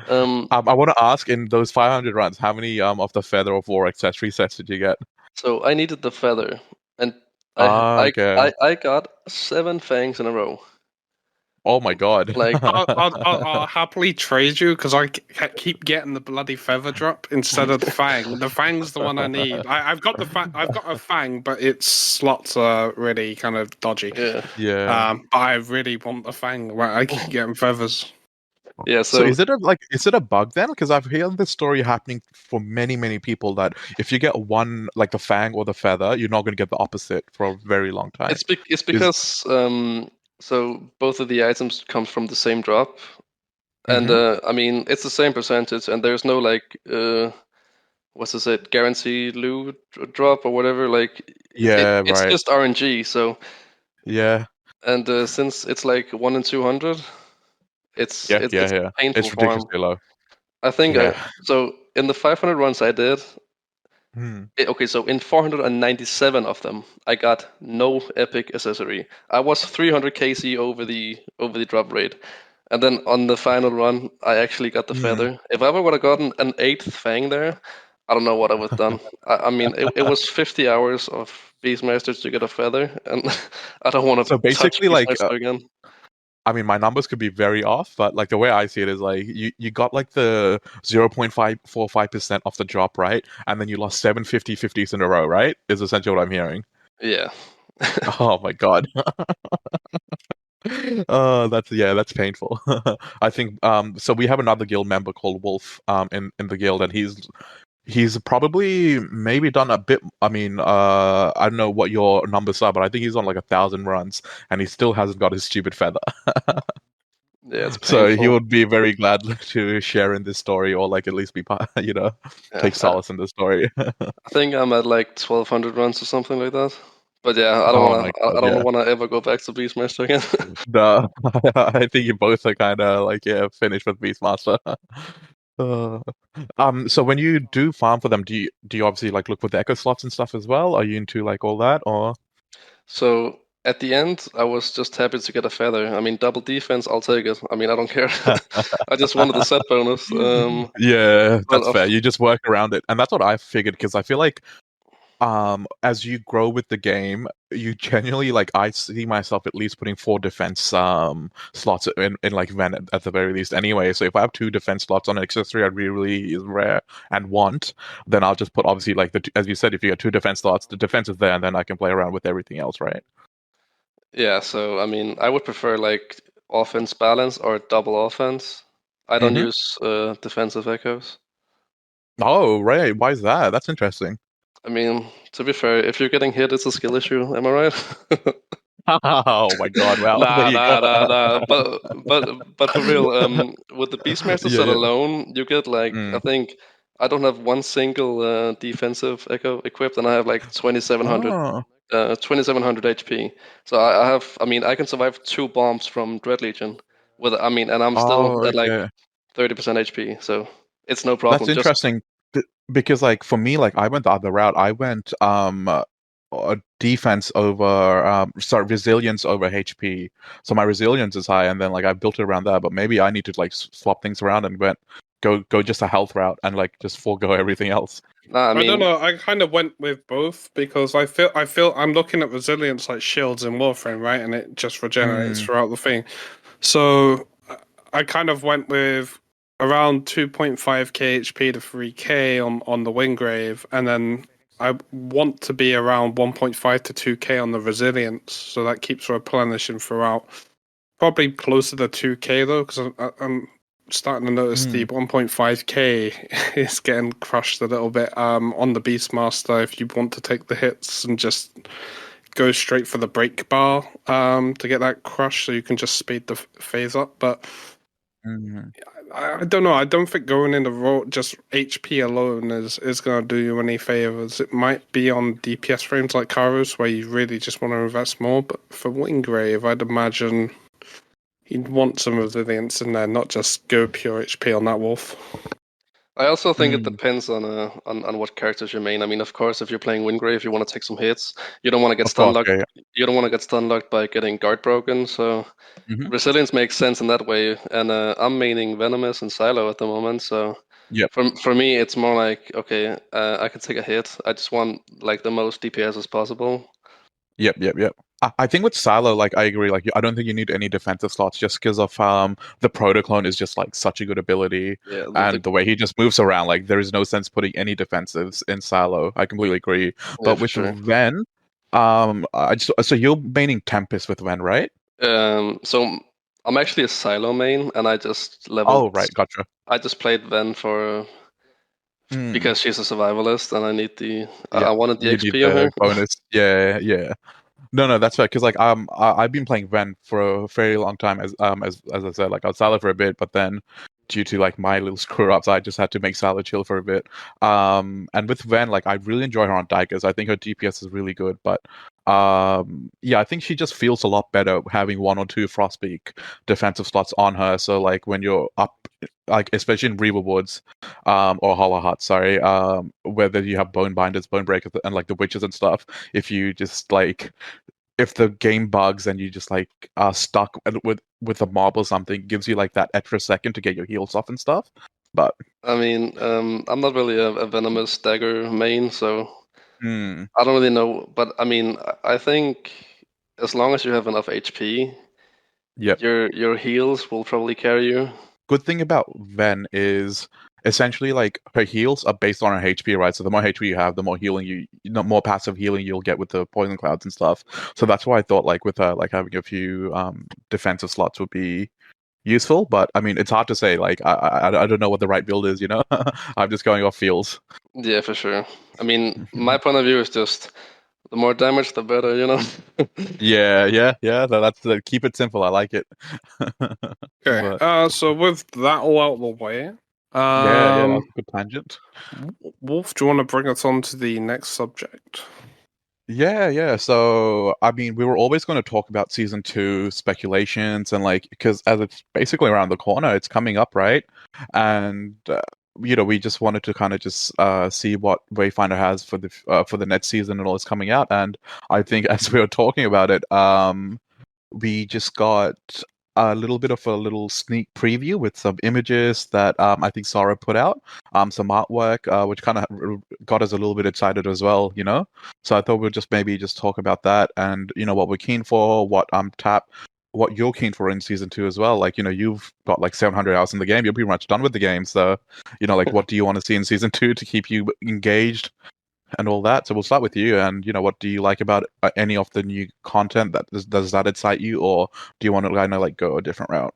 I want to ask in those 500 runs, how many of the Feather of War accessory sets did you get? So I needed the feather, and Okay. I got 7 fangs in a row. Oh my god. Like, I'll happily trade you because I keep getting the bloody feather drop instead of the fang. The fang's the one I need. I've got I've got a fang, but its slots are really kind of dodgy. yeah, Yeah. But I really want the fang. Where I keep getting feathers. yeah. So So is it a bug then? Because I've heard this story happening for many people that if you get one like the fang or the feather, you're not going to get the opposite for a very long time. it's Is because so both of the items come from the same drop, and Mhm. I mean it's the same percentage, and there's no like what's this it guarantee loot drop or whatever. Like Yeah, it's right. just RNG. So Yeah. and since it's like 1 in 200, Yeah, it's yeah. painful It's for him. ridiculously low. I think Yeah. so. In the 500 runs I did, Hmm. okay, so in 497 of them, I got no epic accessory. I was 300 KC over the drop rate, and then on the final run, I actually got the Hmm. feather. If I ever would have gotten an eighth fang there, I don't know what I would have done. I mean, it was 50 hours of Beastmasters to get a feather, and I don't want to So touch basically, like, Beastmaster again. I mean, my numbers could be very off, but like the way I see it is like you got like the 0.545% off the drop, right? And then you lost 750/50s in a row, right? Is essentially what I'm hearing. Yeah. Oh my god. That's painful. I think so we have another guild member called Wolf in the guild, and he's probably maybe done a bit. I mean, I don't know what your numbers are, but I think he's on like 1,000 runs, and he still hasn't got his stupid feather. Yeah, it's So he painful. would be very glad to share in this story, or like at least be part, Yeah, take solace in the story. I think I'm at like 1,200 runs or something like that. But yeah, I don't Oh wanna my god, I don't yeah. wanna ever go back to Beastmaster again. No, I think you both are kind of like finished with Beastmaster. Uh, so when you do farm for them, do you obviously like look for the echo slots and stuff as well? Are you into like all that or? So at the end, I was just happy to get a feather. I mean, double defense, I'll take it. I mean, I don't care. I just wanted the set bonus. Yeah, But that's of, fair. You just work around it, and that's what I figured because I feel like as you grow with the game, you genuinely like I see myself at least putting 4 defense slots in like Ven at the very least anyway. So if I have 2 defense slots on an accessory I really is rare and want, then I'll just put obviously like as you said, if you get 2 defense slots, the defense is there, and then I can play around with everything else, right? yeah, so I mean, I would prefer like offense balance or double offense. I don't Mm-hmm. use defensive echoes. Oh, right. Why is that? That's interesting. I mean, to be fair, if you're getting hit, it's a skill issue. Am I right? Oh my god, well, there Nah, you go. nah, nah, nah. But for real, with the Beastmaster Yeah, set yeah. alone, you get like I Mm. think I don't have one single defensive echo equipped, and I have like 2,700 Oh. 2,700 HP. So I have, I mean, I can survive 2 bombs from Dread Legion with, I mean, and I'm still Oh, at like okay. 30% HP. So it's no That's problem. Just interesting because like for me, like I went the other route. I went defense over sorry, resilience over HP. So my resilience is high, and then like I built it around that. But maybe I need to like swap things around and go just a health route and like just forego everything else. nah, I I don't mean, know. I kind of went with both because I feel I'm looking at resilience like shields in Warframe, right, and it just regenerates Mm. throughout the thing. So I kind of went with around 2.5k HP to 3k on the Wingrave, and then I want to be around 1.5 to 2k on the resilience, so that keeps replenishing throughout. Probably closer to 2k though, because I'm starting to notice the 1.5k is getting crushed a little bit on the Beastmaster if you want to take the hits and just go straight for the break bar to get that crush so you can just speed the phase up. But Mm. I don't know. I don't think going in the raw just HP alone is going to do you any favors. It might be on DPS frames like Kairos where you really just want to invest more, but for Wingrave, I'd imagine you'd want some resilience in there, not just go pure HP on that wolf. I also think it Mm. depends on what characters you main. I mean, of course, if you're playing Wingrave, you want to take some hits. You don't want to get Of stun course, locked. yeah. You don't want to get stun locked by getting guard broken. So Hmm. resilience makes sense in that way. And I'm maining Venomous and Silo at the moment. So Yep. for me, it's more like I can take a hit. I just want like the most DPS as possible. Yep. I think with Silo, like I agree, like I don't think you need any defensive slots just because of the protoclone is just like such a good ability, Yeah, and the way he just moves around, like there is no sense putting any defensives in Silo. I completely agree. yeah, But for with sure. Ven, so you're maining Tempest with Ven, right? So I'm actually a silo main, and I just Oh, leveled. right, gotcha. I just played Ven for Mm, because she's a survivalist, and I need the. yeah, I wanted the you need XP on her. the bonus. Yeah, yeah. No, that's fair. Because like I've been playing Ven for a very long time as I said, like I was Salo for a bit, but then due to like my little screw ups, I just had to make Salo chill for a bit. And with Ven, like I really enjoy her on Dikers. I think her DPS is really good, but yeah, I think she just feels a lot better having one or two Frostpeak defensive slots on her. So like when you're up, like especially in Reaver Woods, or Hollow Heart, sorry, whether you have Bone Binders, Bone Breakers, and like the witches and stuff, if you just like if the game bugs and you just like are stuck with a mob or something, it gives you like that extra second to get your heals off and stuff. But I mean, I'm not really a venomous dagger main, so hmm, I don't really know. But I mean, I think as long as you have enough HP, yep. your heals will probably carry you. Good thing about Ven is essentially like her heals are based on her HP, right? So the more HP you have, the more healing more passive healing you'll get with the poison clouds and stuff. So that's why I thought like with her, like having a few defensive slots would be useful. But I mean, it's hard to say. Like I don't know what the right build is. I'm just going off feels. Yeah, for sure. I mean, my point of view is just the more damage, the better, you know? Yeah, yeah, yeah. That's keep it simple. I like it. Okay. But So with that all out of the way, yeah, that was a good tangent. Wolf, do you want to bring us on to the next subject? Yeah. So, I mean, we were always going to talk about season two speculations and like, because as it's basically around the corner, it's coming up, right? And we just wanted to kind of just see what Wayfinder has for the next season and all that's coming out. And I think as we were talking about it, we just got a little bit of a little sneak preview with some images that I think Sarah put out, some artwork, which kind of got us a little bit excited as well. So I thought we'd just maybe just talk about that and what we're keen for, what you're keen for in season two as well. Like you've got like 700 hours in the game, you're pretty much done with the game. So like what do you want to see in season two to keep you engaged? And all that. So we'll start with you. And what do you like about any of the new content? That does that excite you, or do you want to kind of like go a different route?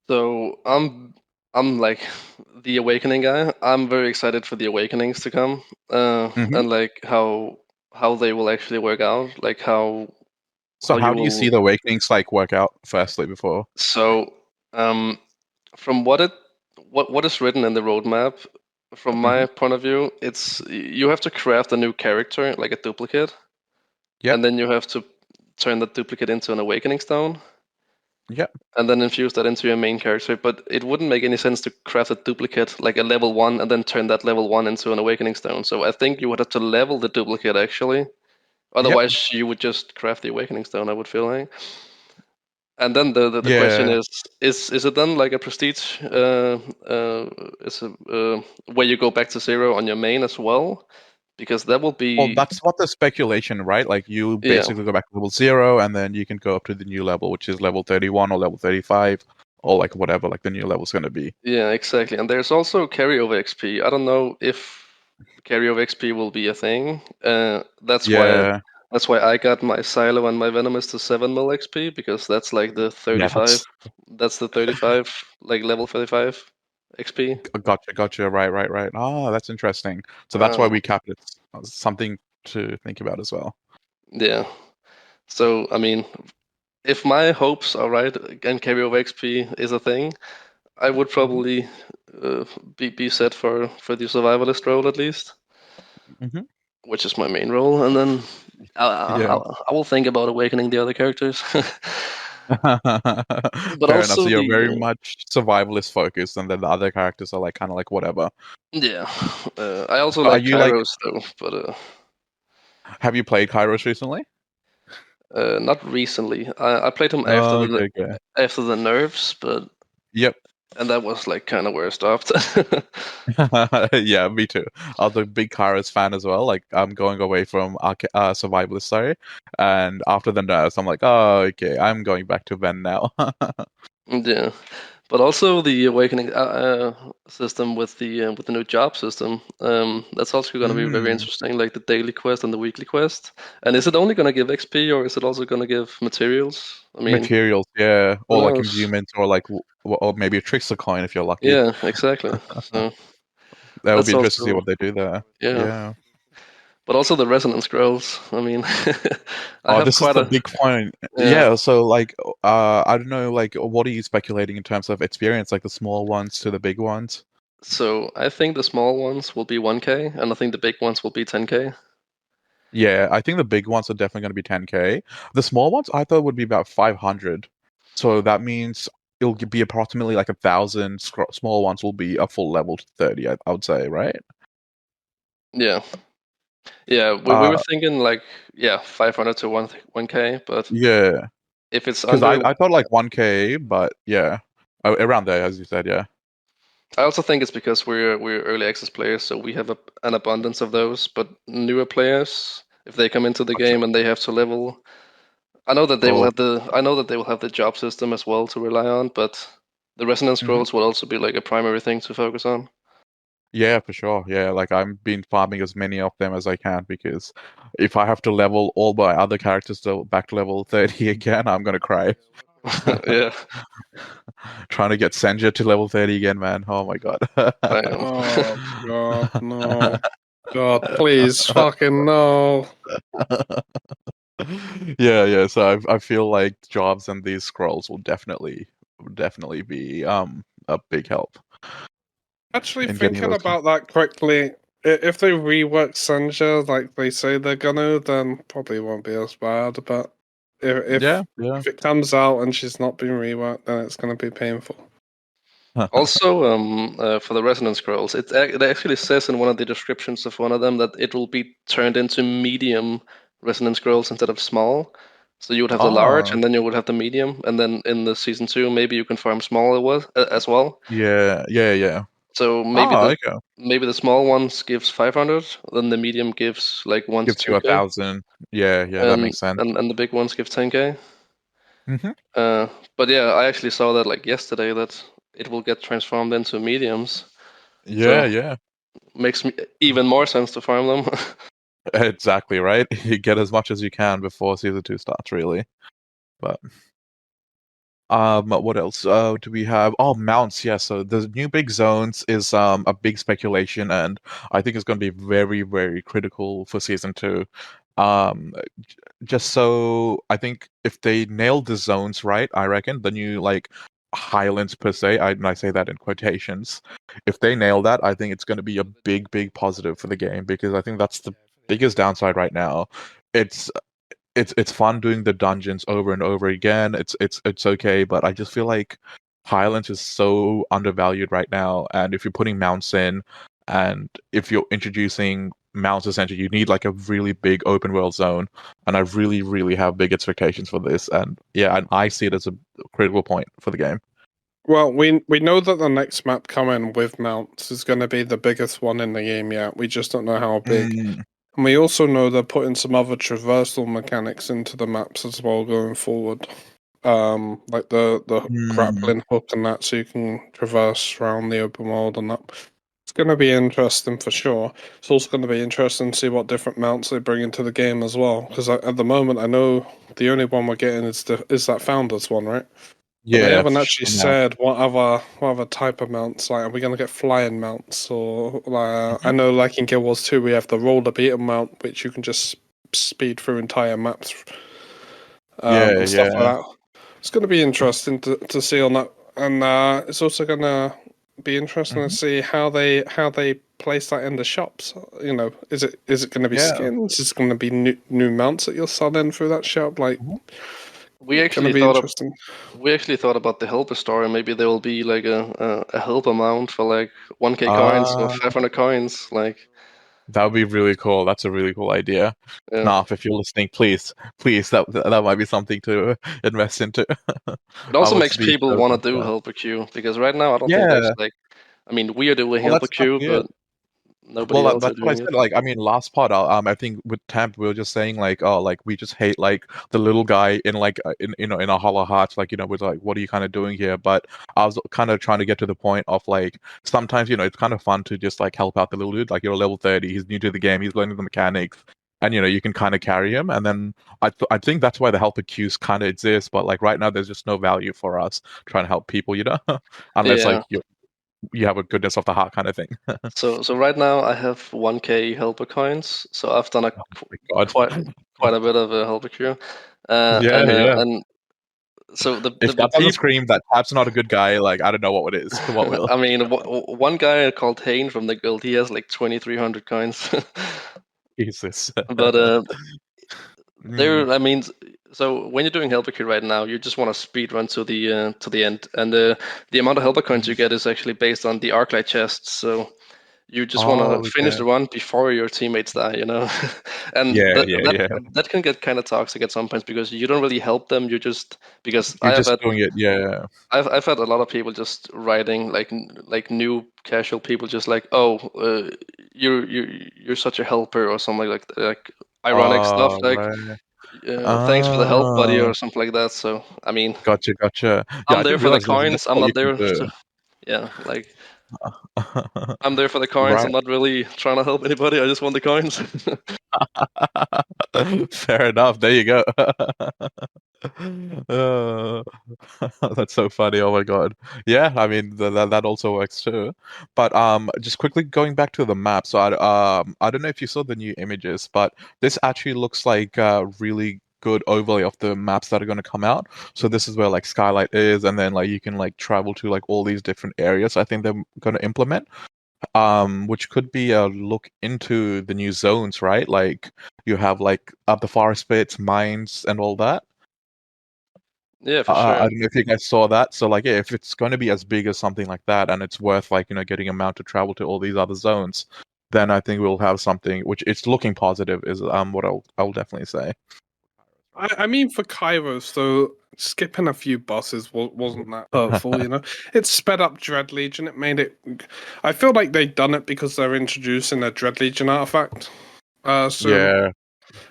So I'm like the awakening guy. I'm very excited for the awakenings to come, Hmm. and like how they will actually work out, like So how you how do you see will. the awakenings like work out? Firstly, before. So from what is written in the roadmap, from Hmm. my point of view, it's you have to craft a new character, like a duplicate, Yep. and then you have to turn that duplicate into an awakening stone, Yep. and then infuse that into your main character. But it wouldn't make any sense to craft a duplicate like a level 1 and then turn that level 1 into an awakening stone. So I think you would have to level the duplicate actually. Yep. Otherwise, you would just craft the awakening stone, I would feel like. And then the question Yeah. is it then like a prestige? Is a where you go back to 0 on your main as well? Because that will Well, be that's what the speculation, right? Like you yeah. basically go back to level 0, and then you can go up to the new level, which is level 31 or level 35, or like whatever like the new level's going to be. Yeah, exactly. And there's also carryover XP. I don't know if carryover XP will be a thing. Yeah. That's why I got my Silo and my Venomous to 7 mil XP because that's like the Yeah. 35. That's the 35, like level 35 XP. Gotcha. Right. Ah, that's interesting. So that's why Uh, we capped it. Something to think about as well. yeah. So I mean, if my hopes are right and carryover XP is a thing, I would Hmm. probably be set for the survivalist role at least, Hmm. which is my main role, and then Yeah. I will think about awakening the other characters. But Fair enough. So also you're very the much survivalist focused, and then the other characters are like kind of like whatever. yeah, I also So are like you like? Kairos though, but Have you played Kairos recently? not recently. I played him Oh, okay. after the nerfs, but Yep. And that was like kind of where I stopped. Yeah, me too. I was a big Kairos fan as well. Like, I'm going away from Survivalist, sorry. And after the nerfs, I'm like, oh, okay, I'm going back to Ven now. Yeah, but also the awakening system with the new job system. That's also going to be very Mm, interesting, like the daily quest and the weekly quest. And is it only going to give XP or is it also going to give materials? I mean, materials, yeah, who or like knows? imbuement, or like, or maybe a trickster coin if you're lucky. Yeah, exactly. So That would be that's interesting to see also what they do there. yeah. Yeah. But also the resonance scrolls. I mean, I Oh, have this is quite the a big point. yeah. Yeah, so like, I don't know, like, what are you speculating in terms of experience, like the small ones to the big ones? So I think the small ones will be 1K, and I think the big ones will be 10K. Yeah, I think the big ones are definitely going to be 10K. The small ones I thought would be about 500. So that means it'll be approximately like 1,000. Small ones will be a full level to 30, I would say, right? Yeah, yeah. We were Uh, thinking like 500 to 1K, but yeah, if it's because under, I thought like 1K, but yeah, around there, as you said, yeah. I also think it's because we're early access players, so we have an abundance of those. But newer players, if they come into the Gotcha. game and they have to level, I know that they will Oh, have the job system as well to rely on, but the resonance mhm. scrolls will also be like a primary thing to focus on. Yeah, for sure. Yeah, like I'm been farming as many of them as I can because if I have to level all my other characters to back to level 30 again, I'm gonna cry. Yeah, Trying to get Senja to level 30 again, man. Oh my god. I am. Oh God, no. God, please, fucking no. Yeah, yeah. So I feel like jobs and these scrolls will definitely be a big help Actually, in getting thinking those. about that quickly, if they rework Senja like they say they're gonna, then probably won't be as bad. But if Yeah, if, yeah. if it comes out and she's not been reworked, then it's gonna be painful. Also, for the resonance scrolls, it actually says in one of the descriptions of one of them that it will be turned into medium resonance scrolls instead of small. So you would have the large, Oh, and then you would have the medium, and then in the season 2, maybe you can farm small as well. yeah, yeah, yeah. So Oh, okay. maybe the small ones gives 500, then the medium gives like 1 to Gives you 2K, 1,000. Yeah, yeah, that and makes sense. and the big ones give 10K. Hmm. But yeah, I actually saw that like yesterday that it will get transformed into mediums. Yeah, So yeah. makes me even more sense to farm them. Exactly, right? You get as much as you can before season 2 starts, really. But what else? Do we have? Oh, mounts. Yeah. So the new big zones is a big speculation, and I think it's going to be very, very critical for season 2. Just so I think if they nail the zones right, I reckon the new like highlands per se, and I say that in quotations. If they nail that, I think it's going to be a big, big positive for the game because I think that's the biggest downside right now. It's it's fun doing the dungeons over and over again. It's okay, but I just feel like Highlands is so undervalued right now. And if you're putting mounts in, and if you're introducing mounts, essentially, you need like a really big open world zone. And I really, really have big expectations for this. And yeah, and I see it as a critical point for the game. Well, we know that the next map coming with mounts is going to be the biggest one in the game yet. We just don't know how big. Mm, And we also know they're putting some other traversal mechanics into the maps as well going forward. Like the mm, grappling hook and that, so you can traverse around the open world and that. It's going to be interesting for sure. It's also going to be interesting to see what different mounts they bring into the game as well. Because at the moment, I know the only one we're getting is that Founders one, right? But they yeah, haven't for actually sure now. said what other type of mounts. Like, are we gonna get flying mounts or like? I Mhm. know, like in Guild Wars 2, we have the roller beetle mount, which you can just speed through entire maps, Yeah, and stuff like yeah. that. It's gonna be interesting to see on that, and it's also gonna be interesting to Mhm. see how they place that in the shops. You know, is it gonna be Yeah. skins? Is it gonna be new mounts that you're selling through that shop? Like, Mhm. we gonna actually be thought of interesting. we actually thought about the helper store, and maybe there will be like a help amount for like 1K coins or Uh, 500 coins. Like That would be really cool. That's a really cool idea. Yeah. Nah, if you're listening, please, that might be something to invest into. It also Once makes these people shows want are to do done. helper queue because right now I don't think there's Yeah, like, I mean, we are doing well, helper that's queue, it. but nobody Well, else are that's what I doing it. said. Like, I mean, last part, I think with Temp, we were just saying like, oh, like we just hate like the little guy in like in in a Hollow Hearts, like with like, what are you kind of doing here? But I was kind of trying to get to the point of like sometimes it's kind of fun to just like help out the little dude. Like you're level 30, he's new to the game, he's learning the mechanics, and you can kind of carry him. And then I think that's why the helper queues kind of exist. But like right now, there's just no value for us trying to help people, unless Yeah. like you have a goodness of the heart kind of thing. So right now I have 1K helper coins. So I've done Oh my God. quite a bit of a helper queue, Yeah, yeah. and so If the that doesn't people. scream that Tap's not a good guy, like I don't know what it is. What will? I mean, one guy called Hane from the guild, he has like 2,300 coins. Jesus. But Mm. I mean, so when you're doing helper queue right now, you just want to speed run to the end, and the amount of helper coins you get is actually based on the Arclight chests. So you just want to Oh finish yeah. the run before your teammates die, and Yeah, yeah, yeah. that can get kind of toxic at some points because you don't really help them. You just because You're just doing it. Yeah. I've had a lot of people just writing like new casual people just like, oh, you're such a helper or something like ironic stuff Oh, like, right. thanks for the help, buddy, Ah, or something like that. So I mean, gotcha, gotcha. Yeah, I'm I there didn't for the realize there's coins. this I'm what you not can there do. to like I'm there for the coins. Right. I'm not really trying to help anybody. I just want the coins. Fair enough. There you go. Uh, that's so funny. Oh my God. Yeah, I mean that also works too. But just quickly going back to the map. So I don't know if you saw the new images, but this actually looks like a really good overlay of the maps that are going to come out. So this is where like Skylight is, and then like you can like travel to like all these different areas. I think they're going to implement which could be a look into the new zones, right? Like you have like up the forest pits, mines, and all that. Yeah, for sure. I don't know if you guys saw that. So like, yeah, if it's going to be as big as something like that, and it's worth like getting a mount to travel to all these other zones, then I think we'll have something which it's looking positive. Is what I'll definitely say. I mean, for Kairos, though, skipping a few bosses wasn't that hurtful. It sped up Dread Legion. It made it. I feel like they've done it because they're introducing a Dread Legion artifact soon. Yeah,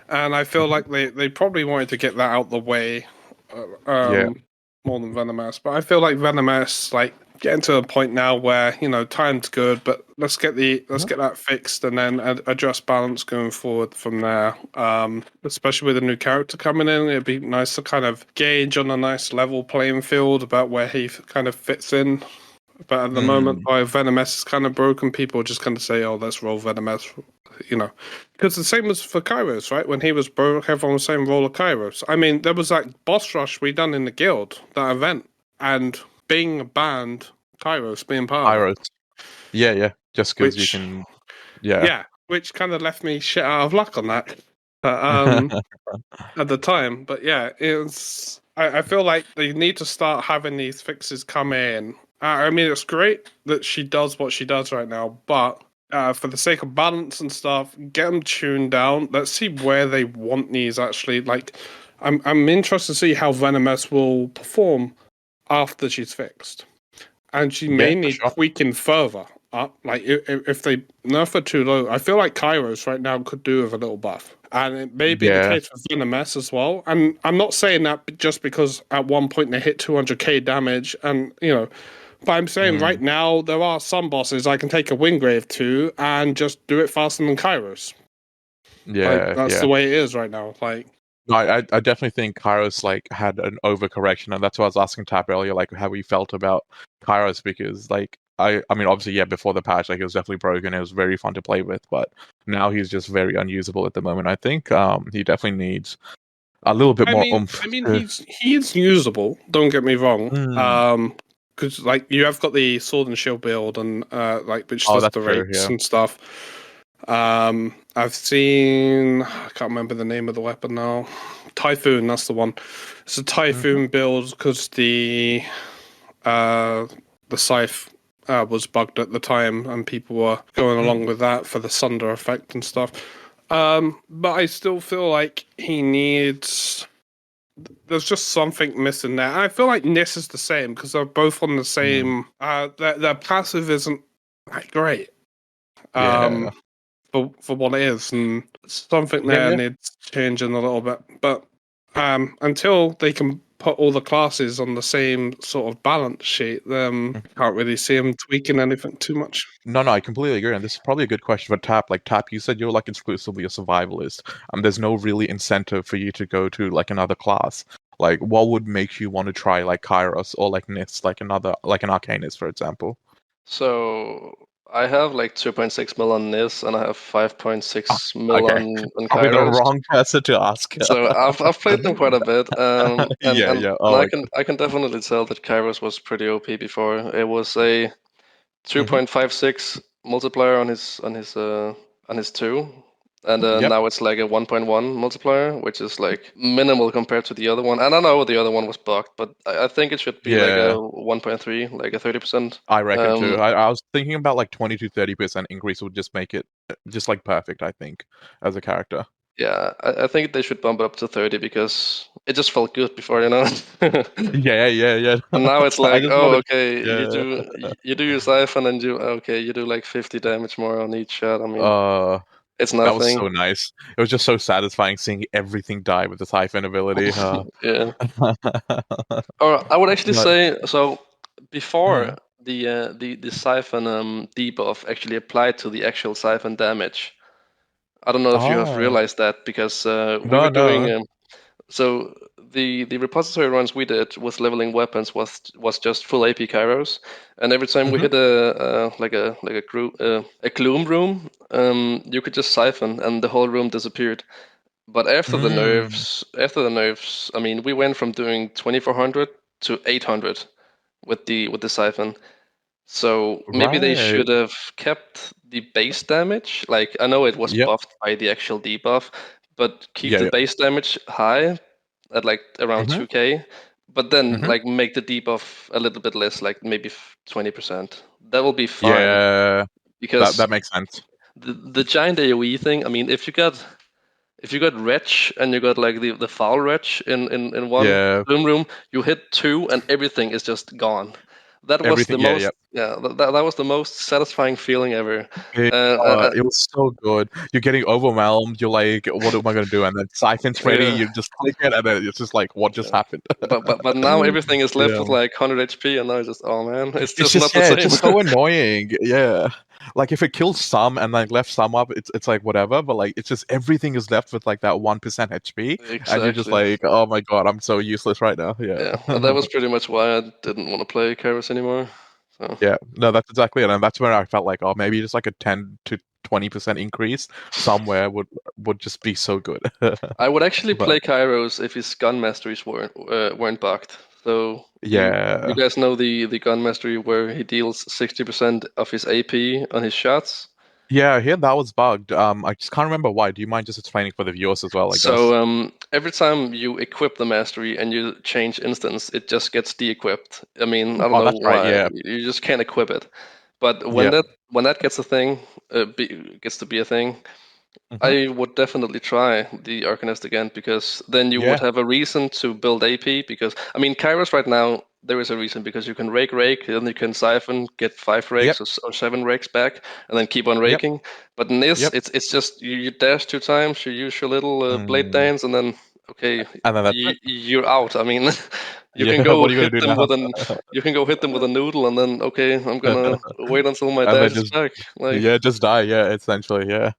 And I feel like they probably wanted to get that out the way yeah, more than Venomous. But I feel like Venomous, like, getting to a point now where, time's good, but let's get that fixed and then adjust balance going forward from there. Especially with a new character coming in, it'd be nice to kind of gauge on a nice level playing field about where he kind of fits in. But at the moment, mm, why Venomous is kind of broken, people are just going to say, "Oh, let's roll Venomous," Because the same was for Kairos, right? When he was broke, everyone was saying roll a Kairos. I mean, there was that boss rush we done in the guild, that event, and being banned, Kairos being part of it, Iros. Yeah, yeah. Just because you which, can. Yeah. yeah, which kind of left me shit out of luck on that. But at the time, but yeah, it's. I feel like they need to start having these fixes come in. I mean, it's great that she does what she does right now, but for the sake of balance and stuff, get them tuned down. Let's see where they want these actually. Like, I'm interested to see how Venomous will perform after she's fixed, and she Yeah, may for need sure. tweaking further up. Like, if they nerf her too low, I feel like Kairos right now could do with a little buff. And it may be the Yeah. case for Venomous as well. And I'm not saying that just because at one point they hit 200k damage, and but I'm saying Mm, right now there are some bosses I can take a Wingrave to and just do it faster than Kairos. Like, yeah, that's yeah. the way it is right now. Like, No, I definitely think Kairos like had an overcorrection, and that's why I was asking Tap earlier, like how he felt about Kairos, because like I mean obviously yeah before the patch like it was definitely broken, it was very fun to play with, but now he's just very unusable at the moment. I think he definitely needs a little bit I more mean, oomph. I mean, he's usable. Don't get me wrong. Mm. Because like you have got the sword and shield build, and like which Oh, does that's the true. rakes Yeah. and stuff. I've seen. I can't remember the name of the weapon now. Typhoon. That's the one. It's a Hmm. Typhoon build because the scythe was bugged at the time, and people were going along with that for the Sunder effect and stuff. But I still feel like he needs. There's just something missing there. I feel like Nis is the same because they're both on the same. Their passive isn't that great. Yeah. For what it is, and something there needs changing a little bit. But until they can put all the classes on the same sort of balance sheet, then can't really see them tweaking anything too much. No, I completely agree, and this is probably a good question for Tap. Like Tap, you said you're like exclusively a survivalist. There's no really incentive for you to go to like another class. Like, what would make you want to try like Kairos or like Nis, like an Arcanist, for example? So I have like 2.6 mil on Nis, and I have 5.6 mil Okay, on probably the Kairos. wrong person to ask. So I've played them quite a bit, and Oh, I can definitely tell that Kairos was pretty OP before. It was a 2.56 multiplier on his 2, and Yep. now it's like a 1.1 multiplier, which is like minimal compared to the other one. And I know the other one was bugged, but I think it should be like a 1.3, like a 30%. I reckon too. I was thinking about like 20 to 30% increase would just make it just like perfect, I think, as a character. Yeah, I think they should bump it up to 30 because it just felt good before, you know. Yeah. And now it's I like, just oh, wanted, okay, yeah. you do your siphon and you do like 50 damage more on each shot. I mean, it's That was nothing. so nice. It was just so satisfying seeing everything die with the Siphon ability. Yeah. Or I would actually But, say so before the siphon debuff actually applied to the actual siphon damage. I don't know if you have realized that because we were doing no. so the repository runs we did with leveling weapons was just full AP Kairos, and every time we hit a Gloom room, you could just siphon and the whole room disappeared. But after the nerfs, I mean, we went from doing 2400 to 800 with the siphon. So maybe they Right. should have kept the base damage. Like I know it was Yep. buffed by the actual debuff, but keep the Yeah. base damage high at like around 2k. But then like make the debuff a little bit less, like maybe 20%. That will be fine Yeah. because That makes sense. the giant AOE thing. I mean, if you got Wretch and you got like the foul Wretch in one Yeah. room, you hit 2 and everything is just gone. That was the Everything. Yeah. most that was the most satisfying feeling ever. It, it was so good. You're getting overwhelmed. You're like, what am I going to do? And then Siphon's ready. Yeah, You just click it, and then it's just like, what just yeah. happened? But now everything is left Yeah. with like 100 HP, and now it's just oh man, it's It's just not the it's just same. so annoying. Yeah. Like if it kills some and like left some up, it's like whatever, but like it's just everything is left with like that 1% HP, and you're just Exactly. like, oh my god, I'm so useless right now. Yeah. Yeah, and that was pretty much why I didn't want to play Kairos anymore. So. Yeah. No, that's exactly it. And that's where I felt like, oh, maybe just like a 10 to 20% increase somewhere would just be so good. I would actually But play Kairos if his gun masteries weren't bugged. So you yeah. guys know the gun mastery where he deals 60% of his AP on his shots. Yeah, I hear that was bugged. I just can't remember why. Do you mind just explaining for the viewers as well, I guess? So every time you equip the mastery and you change instance, it just gets de-equipped. I mean, I don't Oh, know that's right. why. Yeah. You just can't equip it. But Yeah. when that gets a thing, gets to be a thing, hmm I would definitely try the Arcanist again because then you would Yeah. have a reason to build AP. Because I mean, Kairos right now there is a reason because you can rake, then you can siphon, get 5 Yep. rakes or 7 rakes back, and then keep on Yep. raking. But in this, Yep. it's just you dash 2 times, you use your little blade Mm. dance, and then okay, And then that's it. you're out. I mean, you can Yeah. go What are you hit gonna do them now? with a noodle, and then okay, I'm gonna wait until my And then dash is just back. Like just die. Yeah, essentially. Yeah.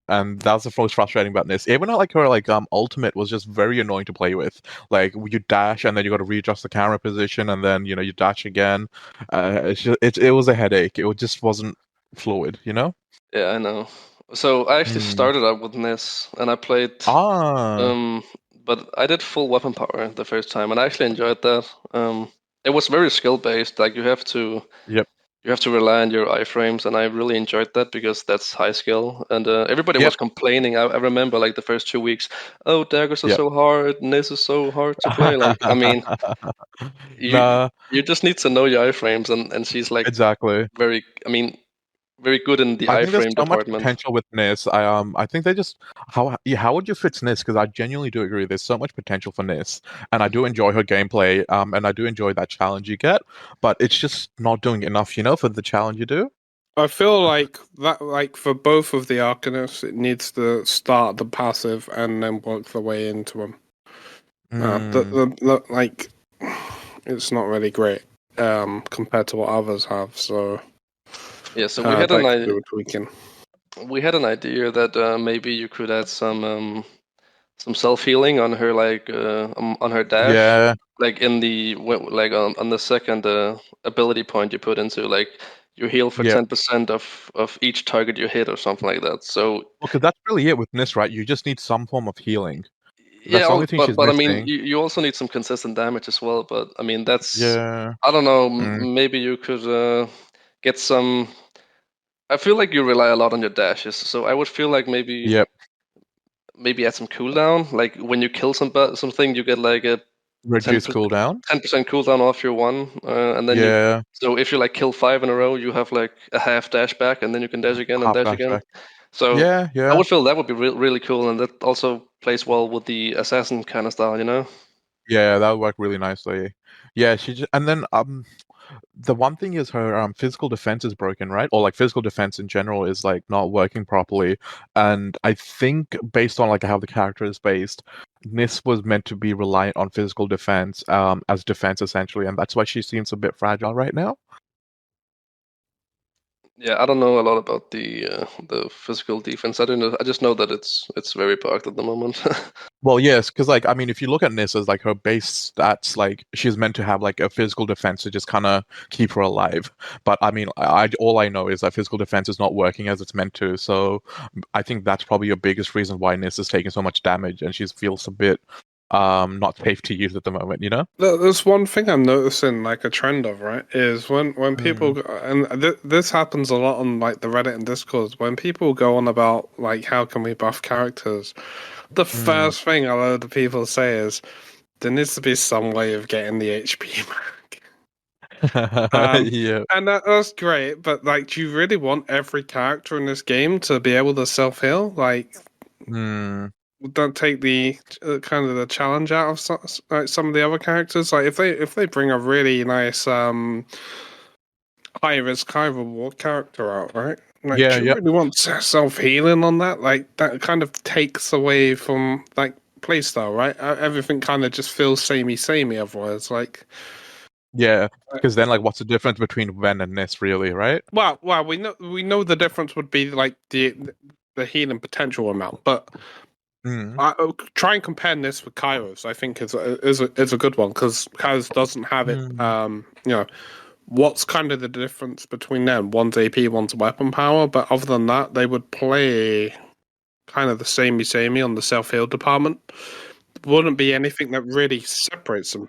And that's the most frustrating about this. Even though like her like ultimate was just very annoying to play with. Like you dash and then you got to readjust the camera position and then you dash again. It's just it was a headache. It just wasn't fluid. yeah, I know. So I actually Hmm. started out with Nis, and I played, Ah. but I did full weapon power the first time, and I actually enjoyed that. It was very skill based. Like you have to, Yep. you have to rely on your iframes, and I really enjoyed that because that's high skill. And everybody Yep. was complaining. I remember like the first 2 weeks. Oh, daggers are Yep. so hard. Nis is so hard to play. Like, I mean, Nah, you just need to know your iframes, and she's like exactly. very. I mean, very good in the I think there's iframe so much department. potential with Nis. I think they just how would you fix Nis? Because I genuinely do agree. There's so much potential for Nis, and I do enjoy her gameplay. And I do enjoy that challenge you get, but it's just not doing enough, for the challenge you do. I feel like that, like for both of the Arcanists, it needs to start the passive and then work the way into them. Like, it's not really great compared to what others have. So Yeah, so that could do with tweaking. we had an idea that maybe you could add some self healing on her, like on her dash. Yeah. Like in the like on the second ability point you put into, like you heal for Yeah. 10% of each target you hit or something like that. So Well, because that's really it with Nis, right? You just need some form of healing. That's yeah, the only thing she's but I mean missing. you also need some consistent damage as well. But I mean that's Yeah. I don't know. Mm. Maybe you could get some. I feel like you rely a lot on your dashes, so I would feel like Yep. maybe add some cooldown. Like when you kill something, you get like a Reduce cooldown. 10% cooldown off your one, and then Yeah. so if you like kill 5 in a row, you have like a half dash back, and then you can dash again and Half dash dash again. back. So Yeah. I Yeah. would feel that would be really cool, and that also plays well with the assassin kind of style, you know? Yeah, that would work really nicely. Yeah, and then the one thing is her physical defense is broken, right? Or like physical defense in general is like not working properly. And I think based on like how the character is based, Nis was meant to be reliant on physical defense as defense essentially, and that's why she seems a bit fragile right now. Yeah, I don't know a lot about the physical defense. I don't know. I just know that it's very bugged at the moment. Well, yes, because like I mean, if you look at Nis as like her base stats, like she's meant to have like a physical defense to just kind of keep her alive. But I mean, I all I know is that physical defense is not working as it's meant to. So I think that's probably your biggest reason why Nis is taking so much damage and she feels a bit not safe to use at the moment. There's one thing I'm noticing, like a trend of, right, is when people and this happens a lot on like the Reddit and Discord. When people go on about like how can we buff characters, the first thing a load of people say is there needs to be some way of getting the HP back. Yeah. And that's great, but like, do you really want every character in this game to be able to self heal? Like, would that take the kind of the challenge out of some of the other characters? Like, if they bring a really nice high risk, high reward character out, right? Like, Yeah, do you really want self healing on that? Like, that kind of takes away from like playstyle, right? Everything kind of just feels samey otherwise. Like, yeah. Because then, like, what's the difference between Ven and Nis, really, right? well, we know the difference would be like the healing potential amount, but try and compare this with Kairos. I think is a good one because Kairos doesn't have it. What's kind of the difference between them? One's AP, one's weapon power, but other than that, they would play kind of the samey on the self heal department. Wouldn't be anything that really separates them.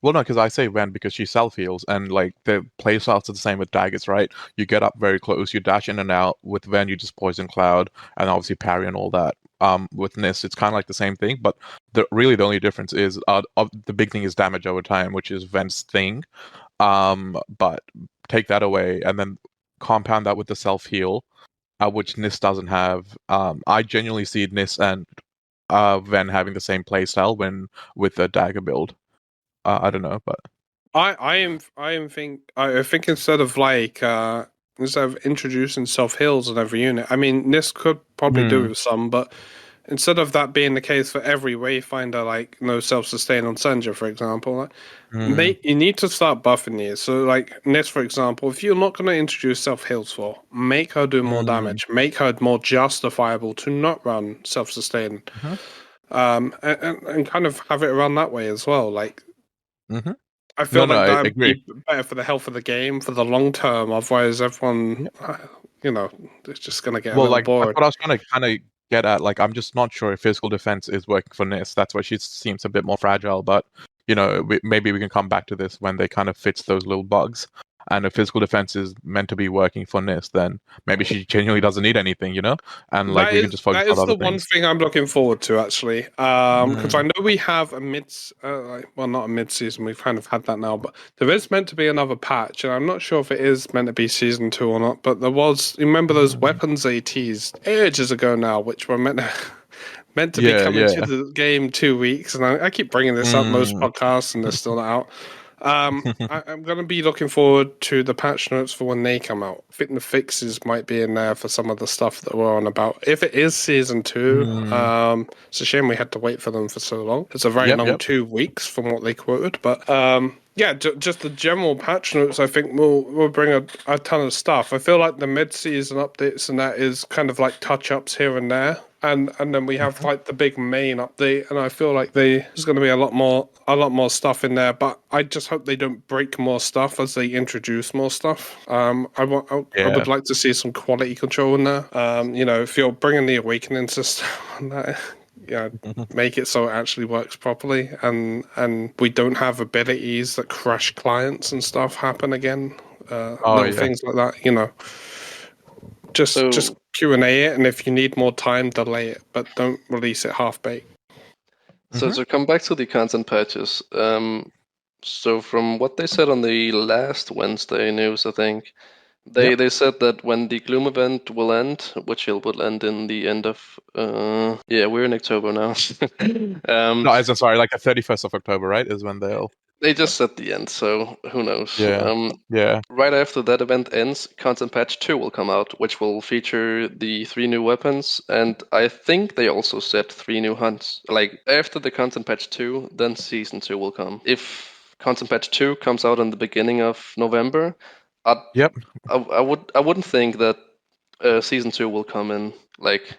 Well, no, because I say Ven because she self heals, and like the playstyles are the same with daggers, right? You get up very close, you dash in and out. With Ven, you just poison cloud, and obviously parry and all that. With Nis, it's kind of like the same thing, but the only difference is the big thing is damage over time, which is Ven's thing. But take that away, and then compound that with the self heal, which Nis doesn't have. I genuinely see Nis and Ven having the same playstyle when with a dagger build. I don't know, but I think instead of introducing self heals in every unit, I mean this could probably do with some, but instead of that being the case for every Wayfinder, like no self sustain on Senja, for example, you need to start buffing these. So like Nis, for example, if you're not going to introduce self heals for, make her do more damage, make her more justifiable to not run self sustain, and kind of have it around that way as well. Like. I feel like I that'd agree. be better for the health of the game for the long term. Otherwise, everyone, it's just gonna get a Well, little like that's bored. what I was trying to kind of get at. Like, I'm just not sure if physical defense is working for Nis. That's why she seems a bit more fragile. But maybe we can come back to this when they kind of fix those little bugs. and if physical defense is meant to be working for Nis, then maybe she genuinely doesn't need anything, and like we can just focus that on is other the one things. thing I'm looking forward to actually, because I know we have a well, not a mid-season. We've kind of had that now, but there is meant to be another patch, and I'm not sure if it is meant to be season 2 or not. But there was, remember those weapons they teased ages ago now, which were meant to be coming to the game 2 weeks, and I keep bringing this up most podcasts, and they're still not out. I'm going to be looking forward to the patch notes for when they come out. I think the fixes might be in there for some of the stuff that we're on about. If it is season 2, it's a shame we had to wait for them for so long. It's a very long 2 weeks from what they quoted, but yeah, just the general patch notes, I think will bring a ton of stuff. I feel like the mid-season updates and that is kind of like touch-ups here and there. And then we have like the big main update, and I feel like there's going to be a lot more stuff in there. But I just hope they don't break more stuff as they introduce more stuff. I would like to see some quality control in there. If you're bringing the awakening system on that, make it so it actually works properly, and we don't have abilities that crash clients and stuff happen again. Things like that, Just Q&A it, and if you need more time, delay it, but don't release it half-baked. So to come back to the content patches, so from what they said on the last Wednesday news, I think, they said that when the Gloom event will end, which it will end in the end of, we're in October now. No, I'm sorry, like the 31st of October, right, is when they'll... They just said the end, so who knows? Yeah. Right after that event ends, Content Patch 2 will come out, which will feature the 3 new weapons, and I think they also said 3 new hunts. Like, after the Content Patch 2, then Season 2 will come. If Content Patch 2 comes out in the beginning of November, I wouldn't think that Season 2 will come in, like,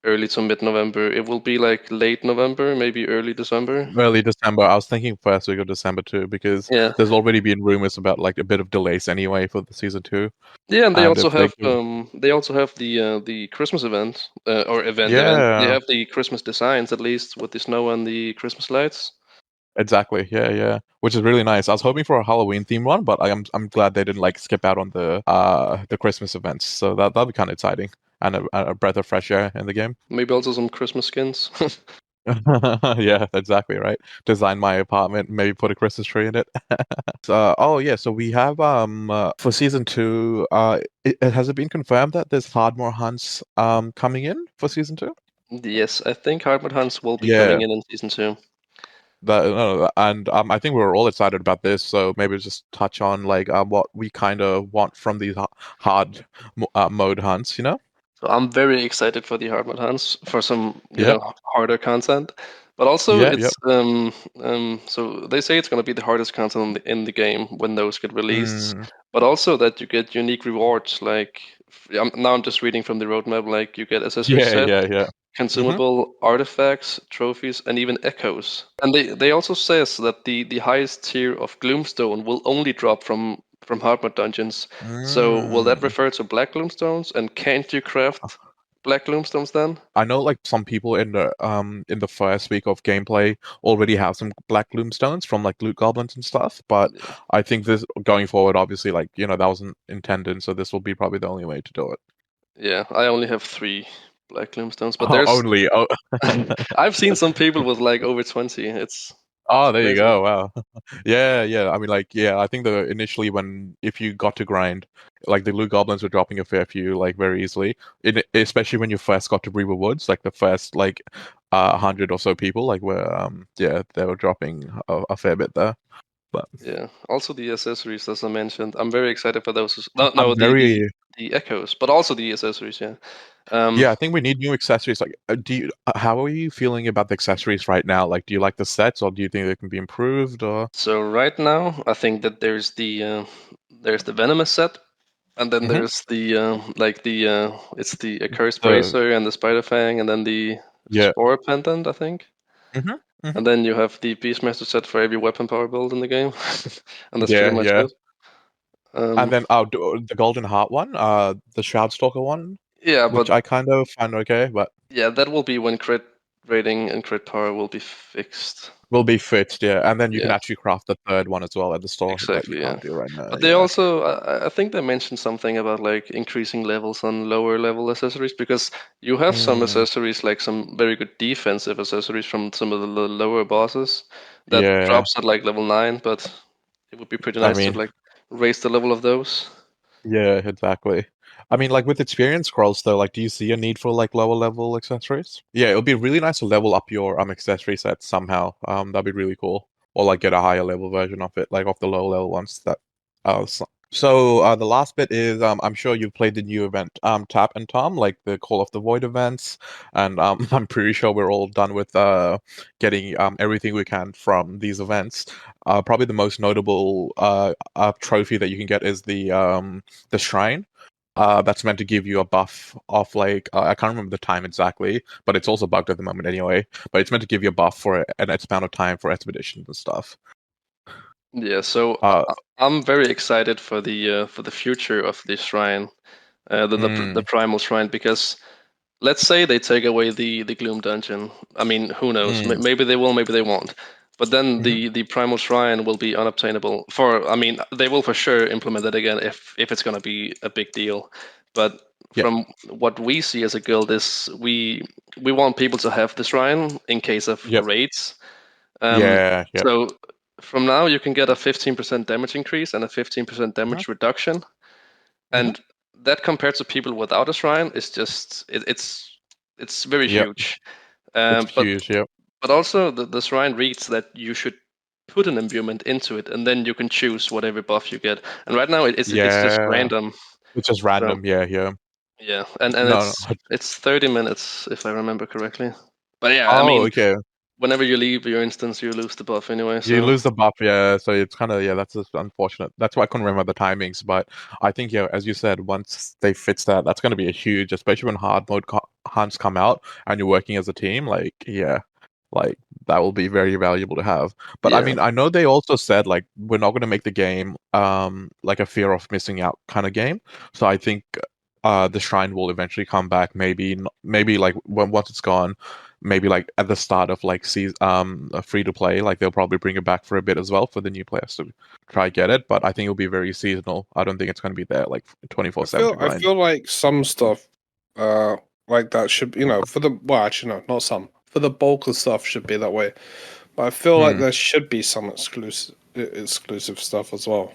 early to mid-November. It will be like late November, maybe early December. Early December. I was thinking first week of December too, because there's already been rumors about like a bit of delays anyway for the season 2. Yeah, and they also have the Christmas event event. They have the Christmas designs, at least with the snow and the Christmas lights. Exactly. Yeah. Which is really nice. I was hoping for a Halloween themed one, but I'm glad they didn't like skip out on the Christmas events. So that'll be kind of exciting and a breath of fresh air in the game. Maybe also some Christmas skins. Yeah, exactly right. Design my apartment, maybe put a Christmas tree in it. So we have for season 2, has it been confirmed that there's Hardmore hunts coming in for season 2? Yes, I think Hardmore hunts will be coming in season 2. I think we're all excited about this, so maybe just touch on like what we kind of want from these hard mode hunts, So I'm very excited for the hard mode hunts for some harder content, but also so they say it's going to be the hardest content in the game when those get released, but also that you get unique rewards. Like now I'm just reading from the roadmap, like you get accessory set, consumable artifacts, trophies, and even echoes. And they also says that the highest tier of Gloomstone will only drop from hard mode dungeons. So will that refer to black Gloomstones? And can't you craft black Gloomstones then? I know like some people in the first week of gameplay already have some black Gloomstones from like loot goblins and stuff, but I think this going forward, obviously, like that wasn't intended, so this will be probably the only way to do it. Yeah, I only have 3 black Gloomstones, but there's I've seen some people with like over 20. It's there crazy. you go. Wow. Yeah. I mean, I think initially if you got to grind, like the loot goblins were dropping a fair few like very easily. Especially when you first got to Brewer Woods, like the first 100 or so people, like they were dropping a fair bit there. But yeah, also the accessories, as I mentioned, I'm very excited for those. The echoes, but also the accessories. Yeah. I think we need new accessories. Like, how are you feeling about the accessories right now? Like, do you like the sets, or do you think they can be improved? Or so right now, I think that there's the venomous set, and then there's the it's the accursed bracer and the spider fang, and then the spore pendant, I think. And then you have the Beastmaster set for every weapon power build in the game, and that's pretty much it. And then the Golden Heart one, the Shroudstalker one. Yeah, which I kind of find okay, but yeah, that will be when crit rating and crit power will be fixed. will be fixed, yeah, and then you can Yeah, actually craft the third one as well at the store that you exactly. Yeah. can't do right now. But they Yeah. also, I think they mentioned something about like increasing levels on lower level accessories because you have some Mm, accessories like some very good defensive accessories from some of the lower bosses that yeah. drops at like level 9, but it would be pretty I nice to mean, like raise the level of those. yeah, exactly. I mean, like with experience scrolls though, like do you see a need for like lower level accessories? Yeah, it would be really nice to level up your accessory set somehow. That'd be really cool. Or like get a higher level version of it, like of the low level ones that the last bit is I'm sure you've played the new event Tap and Tom, like the Call of the Void events, and I'm pretty sure we're all done with getting everything we can from these events. Probably the most notable trophy that you can get is the shrine. That's meant to give you a buff of like I can't remember the time exactly, but it's also bugged at the moment anyway. But it's meant to give you a buff for an X amount of time for expeditions and stuff. Yeah, so Uh, I'm very excited for the future of this shrine, the mm, Primal Shrine, because let's say they take away the Gloom dungeon. I mean, who knows? mm, Maybe they will, maybe they won't. But then mhm. the Primal Shrine will be unobtainable for. I mean, they will for sure implement it again if it's gonna be a big deal. But Yeah, from what we see as a guild is we want people to have the shrine in case of yep, raids. Um, yeah, yep, so from now you can get a 15% damage increase and a 15% mhm, damage reduction, mhm. and that compared to people without a shrine is just it's very Yep, huge. it's But huge. Yep, also the shrine reads that you should put an imbuement into it, and then you can choose whatever buff you get. And right now it's just yeah, random. it's just So random. Yeah, yeah. yeah, and No, no. it's 30 minutes if I remember correctly. But yeah, I Oh, mean, okay. whenever you leave your instance, you lose the buff anyway. You So lose the buff, yeah. So it's kind of yeah, that's just unfortunate. That's why I couldn't remember the timings. But I think yeah, as you said, once they fix that, that's going to be a huge, especially when hard mode hunts come out and you're working as a team. Like yeah, like that will be very valuable to have. But I yeah, mean, I know they also said like we're not going to make the game like a fear of missing out kind of game. So I think the shrine will eventually come back. Maybe like once it's gone maybe like at the start of like a free to play, like they'll probably bring it back for a bit as well for the new players to try get it. But I think it'll be very seasonal. I don't think it's going to be there like 24/7 to I grind. feel like some stuff, like that should, for the well, actually no, not some. For the bulk of stuff should be that way. But I feel like Hmm. there should be some exclusive stuff as well.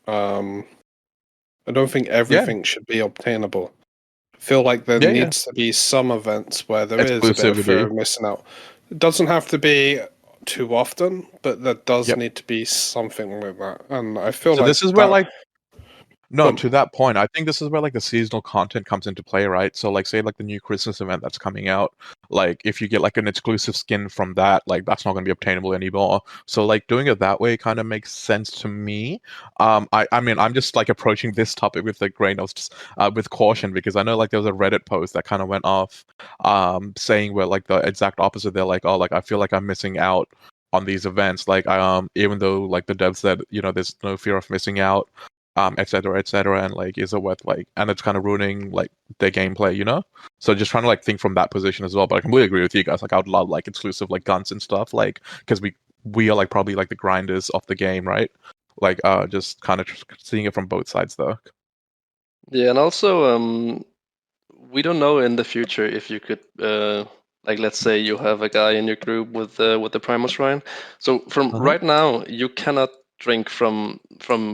Um, I don't think Yeah, everything should be obtainable. I feel like there yeah, yeah. needs to be some events where there is a bit of fear Exclusivity. of missing out. It doesn't have to be too often, but there does Yep. need to be something like that. And I feel So like this is where that. like no, Come, to that point, I think this is where like the seasonal content comes into play, right? So like say like the new Christmas event that's coming out, like if you get like an exclusive skin from that, like that's not going to be obtainable anymore. So like doing it that way kind of makes sense to me. I mean I'm just like approaching this topic with a grain of with caution because I know like there was a Reddit post that kind of went off saying where like the exact opposite. They're like, oh, like I feel like I'm missing out on these events. Like even though like the dev said, there's no fear of missing out et cetera, and like is it worth like and it's kind of ruining like their gameplay. So just trying to like think from that position as well. But I completely agree with you guys. Like I would love like exclusive like guns and stuff, like because we are like probably like the grinders of the game, right? Like just kind of seeing it from both sides though. yeah, and also we don't know in the future if you could like let's say you have a guy in your group with the Primal Shrine. So from Uh-huh. right now you cannot drink from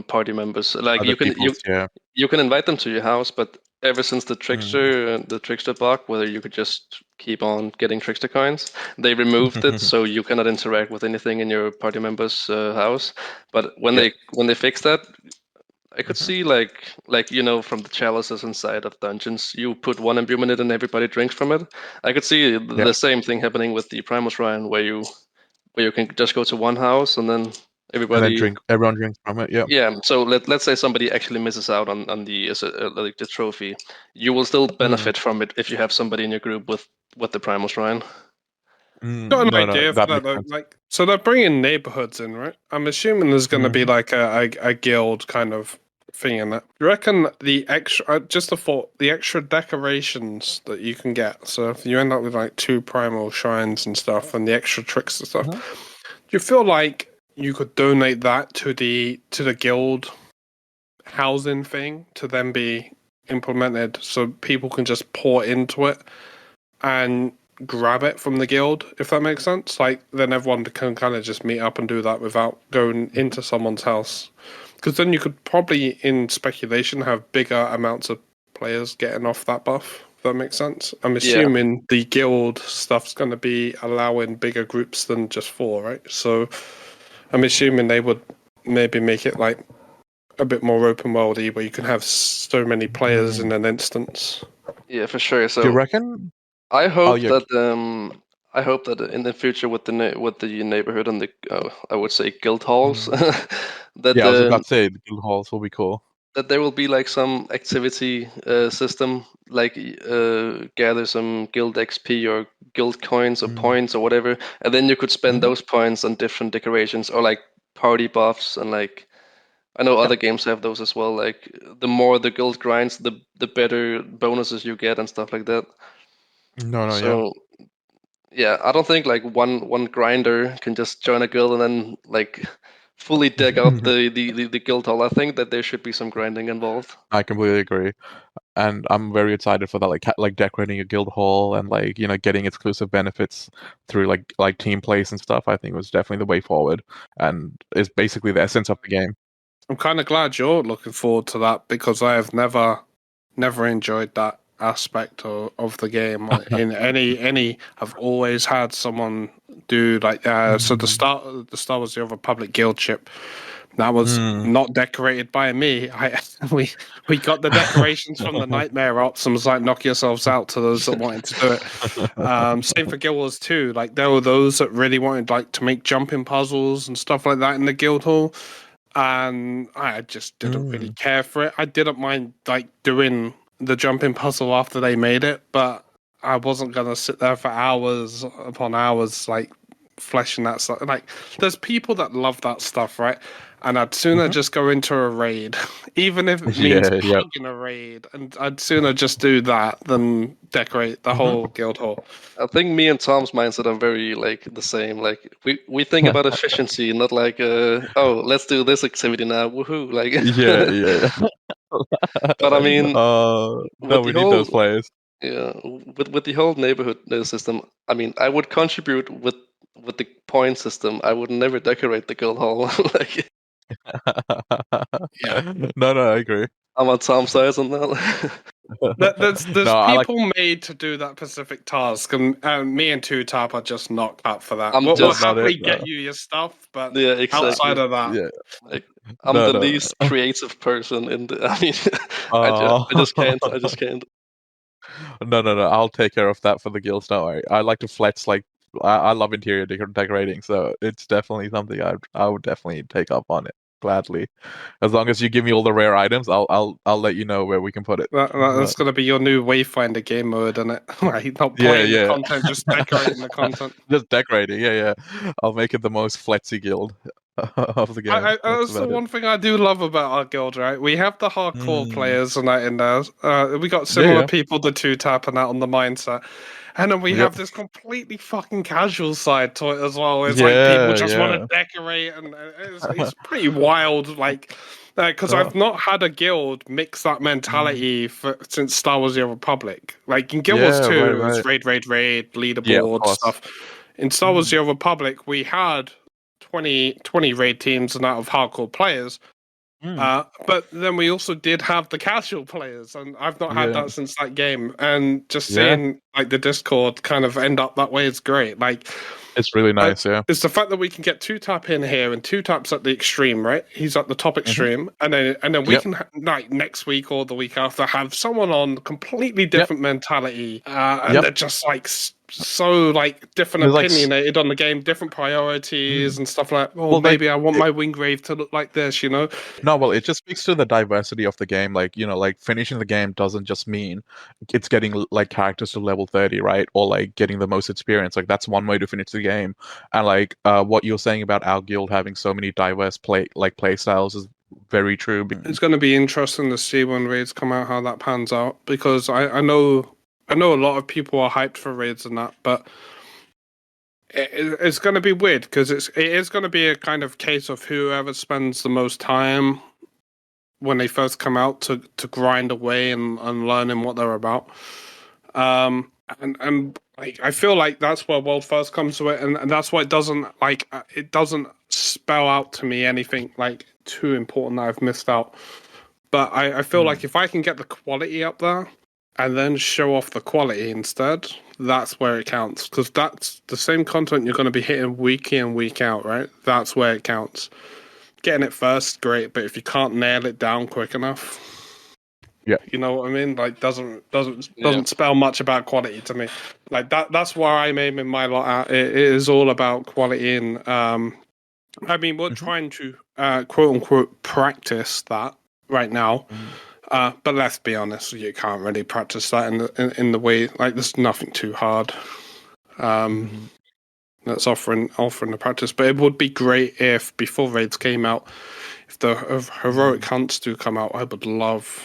party members. Like Other people's, yeah. you can invite them to your house, but ever since Mm. the trickster bug, whether you could just keep on getting trickster coins, they removed it, so you cannot interact with anything in your party member's house. But Yep. when they fix that, I could Hmm. see like from the chalices inside of dungeons, you put one imbuement in and everybody drinks from it. I could see Yep. the same thing happening with the Primal Shrine, where you can just go to one house and then And then everybody. everyone drinks from it. Yep. Yeah, so let's say somebody actually misses out on the like the trophy, you will still Mm. benefit from it if you have somebody in your group with the Primal Shrine. got an No, no, idea for that that makes though. sense. Like, so they're bringing neighborhoods in, right? I'm assuming there's going to be Hmm. like a guild kind of thing in that. Do you reckon the extra, just a thought, the extra decorations that you can get? So if you end up with like two primal shrines and stuff, and the extra tricks and stuff, you feel like you could donate that to the guild housing thing to then be implemented so people can just pour into it and grab it from the guild, if that makes sense? Like, then everyone can kind of just meet up and do that without going into someone's house. Because then you could probably, in speculation, have bigger amounts of players getting off that buff. If that makes sense. I'm assuming the guild stuff's going to be allowing bigger groups than just 4, right? So I'm assuming they would maybe make it like a bit more open worldy, where you can have so many players in an instance. Yeah, for sure. So Do you reckon? I hope yeah. that in the future with the neighborhood and the I would say guild halls that Yeah, I was about to say the guild halls will be cool. that there will be like some activity system, like gather some guild XP or guild coins or points or whatever, and then you could spend those points on different decorations or like party buffs, and like I know other games have those as well. Like the more the guild grinds, the better bonuses you get and stuff like that. No, yeah. So yeah, I don't think like one grinder can just join a guild and then like fully deck out the guild hall. I think that there should be some grinding involved. I completely agree, and I'm very excited for that. Like decorating a guild hall and like getting exclusive benefits through like team plays and stuff. I think was definitely the way forward, and is basically the essence of the game. I'm kind of glad you're looking forward to that, because I have never enjoyed that aspect of the game in any. I've always had someone do like so the Star Wars: The Republic guild ship that was not decorated by me. We got the decorations from the Nightmare Ops and was like, knock yourselves out to those that wanted to do it. Same for Guild Wars 2. Like, there were those that really wanted like to make jumping puzzles and stuff like that in the guild hall, and I just didn't really care for it. I didn't mind like doing the jumping puzzle after they made it, but I wasn't gonna sit there for hours upon hours like fleshing that stuff. Like, there's people that love that stuff, right? And I'd sooner just go into a raid, even if it means plugging a raid, and I'd sooner just do that than decorate the whole guild hall. I think me and Tom's mindset are very like the same. Like we think about efficiency, not like oh, let's do this activity now, woohoo! Like yeah. But I mean, no, we need those players. Yeah, with the whole neighborhood system, I mean, I would contribute with the point system. I would never decorate the guild hall. Like, Yeah. No, I agree. I'm on Tom's side on that. There's people made to do that specific task, and me and Two Tap are just not cut for that. We'll happily get you your stuff, but yeah, exactly. outside of that, like, I'm the least creative person in the. I mean, I just can't. I just can't. No. I'll take care of that for the guilds. Don't worry. I like to flex. Like I love interior decorating, so it's definitely something I would definitely take up on it gladly. As long as you give me all the rare items, I'll let you know where we can put it. That's gonna be your new Wayfinder game mode, isn't it? Like, not playing the content, just decorating the content. Just decorating, yeah. I'll make it the most flexy guild of the game. That's the one thing I do love about our guild, right? We have the hardcore players and that in there. We got similar people to Two Tap and that on the mindset. And then we have this completely fucking casual side to it as well. It's like people just want to decorate, and it's pretty wild. Like, because I've not had a guild mix that mentality since Star Wars: The Republic. Like in Guild Wars 2, it was raid, leaderboard stuff. In Star Wars: The Republic, we had 20 raid teams and out of hardcore players. But then we also did have the casual players, and I've not had that since that game. And just seeing like the Discord kind of end up that way is great. Like, it's really nice, It's the fact that we can get Two Tap in here, and Two Tap's at the extreme, right? He's at the top extreme, and then we can like next week or the week after have someone on completely different mentality, and they're just like so like different opinionated on the game, different priorities and stuff like. Oh, well, maybe I want my Wingrave to look like this, you know? No, well, it just speaks to the diversity of the game. Like, like finishing the game doesn't just mean it's getting like characters to level 30, right? Or like getting the most experience. Like that's one way to finish the game. And like what you're saying about our guild having so many diverse play styles is very true. It's going to be interesting to see when raids come out how that pans out, because I know a lot of people are hyped for raids and that, but It's going to be weird because it is going to be a kind of case of whoever spends the most time when they first come out to grind away and learning what they're about. And like, I feel like that's where World First comes to it, and that's why it doesn't spell out to me anything like too important that I've missed out. But I feel like if I can get the quality up there and then show off the quality instead, that's where it counts. Because that's the same content you're going to be hitting week in, week out, right? That's where it counts. Getting it first, great, but if you can't nail it down quick enough, yeah, you know what I mean? Like doesn't spell much about quality to me. Like that's where I'm aiming my lot at. It is all about quality, and I mean we're trying to quote unquote practice that right now. But let's be honest, you can't really practice that in the way, like there's nothing too hard. That's offering the practice. But it would be great if before raids came out, if the heroic hunts do come out, I would love.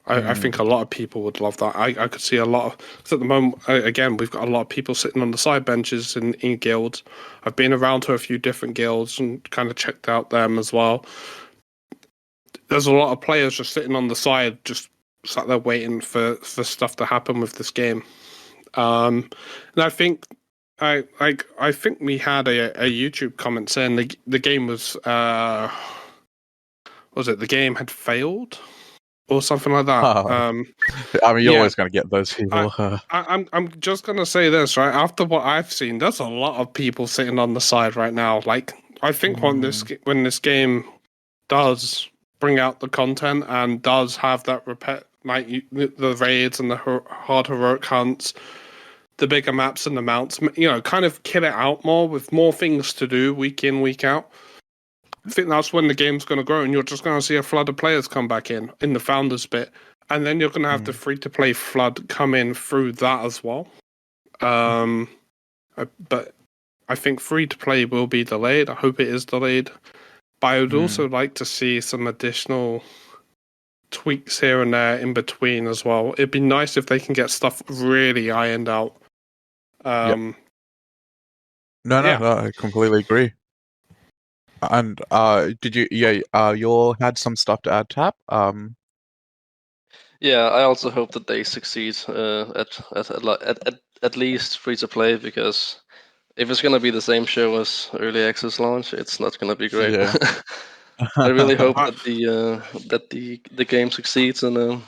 I think a lot of people would love that. I could see a lot of. Because at the moment, again, we've got a lot of people sitting on the side benches in guilds. I've been around to a few different guilds and kind of checked out them as well. There's a lot of players just sitting on the side, just sat there waiting for stuff to happen with this game. And I think I think we had a YouTube comment saying the game was the game had failed or something like that. I mean, you're always going to get those people. I'm just gonna say this, right? After what I've seen, there's a lot of people sitting on the side right now. Like I think when this game does bring out the content and does have that the raids and the hard heroic hunts, the bigger maps and the mounts, kind of kill it out more with more things to do week in, week out. I think that's when the game's going to grow, and you're just going to see a flood of players come back in the founders bit, and then you're going to have the free-to-play flood come in through that as well. But I think free-to-play will be delayed. I hope it is delayed. But I would also like to see some additional tweaks here and there in between as well. It'd be nice if they can get stuff really ironed out. No, I completely agree. And did you? Yeah, you all had some stuff to add, Tap. Yeah, I also hope that they succeed at least free to play, because if it's gonna be the same show as early access launch, it's not gonna be great. Yeah. I really hope that the game succeeds, and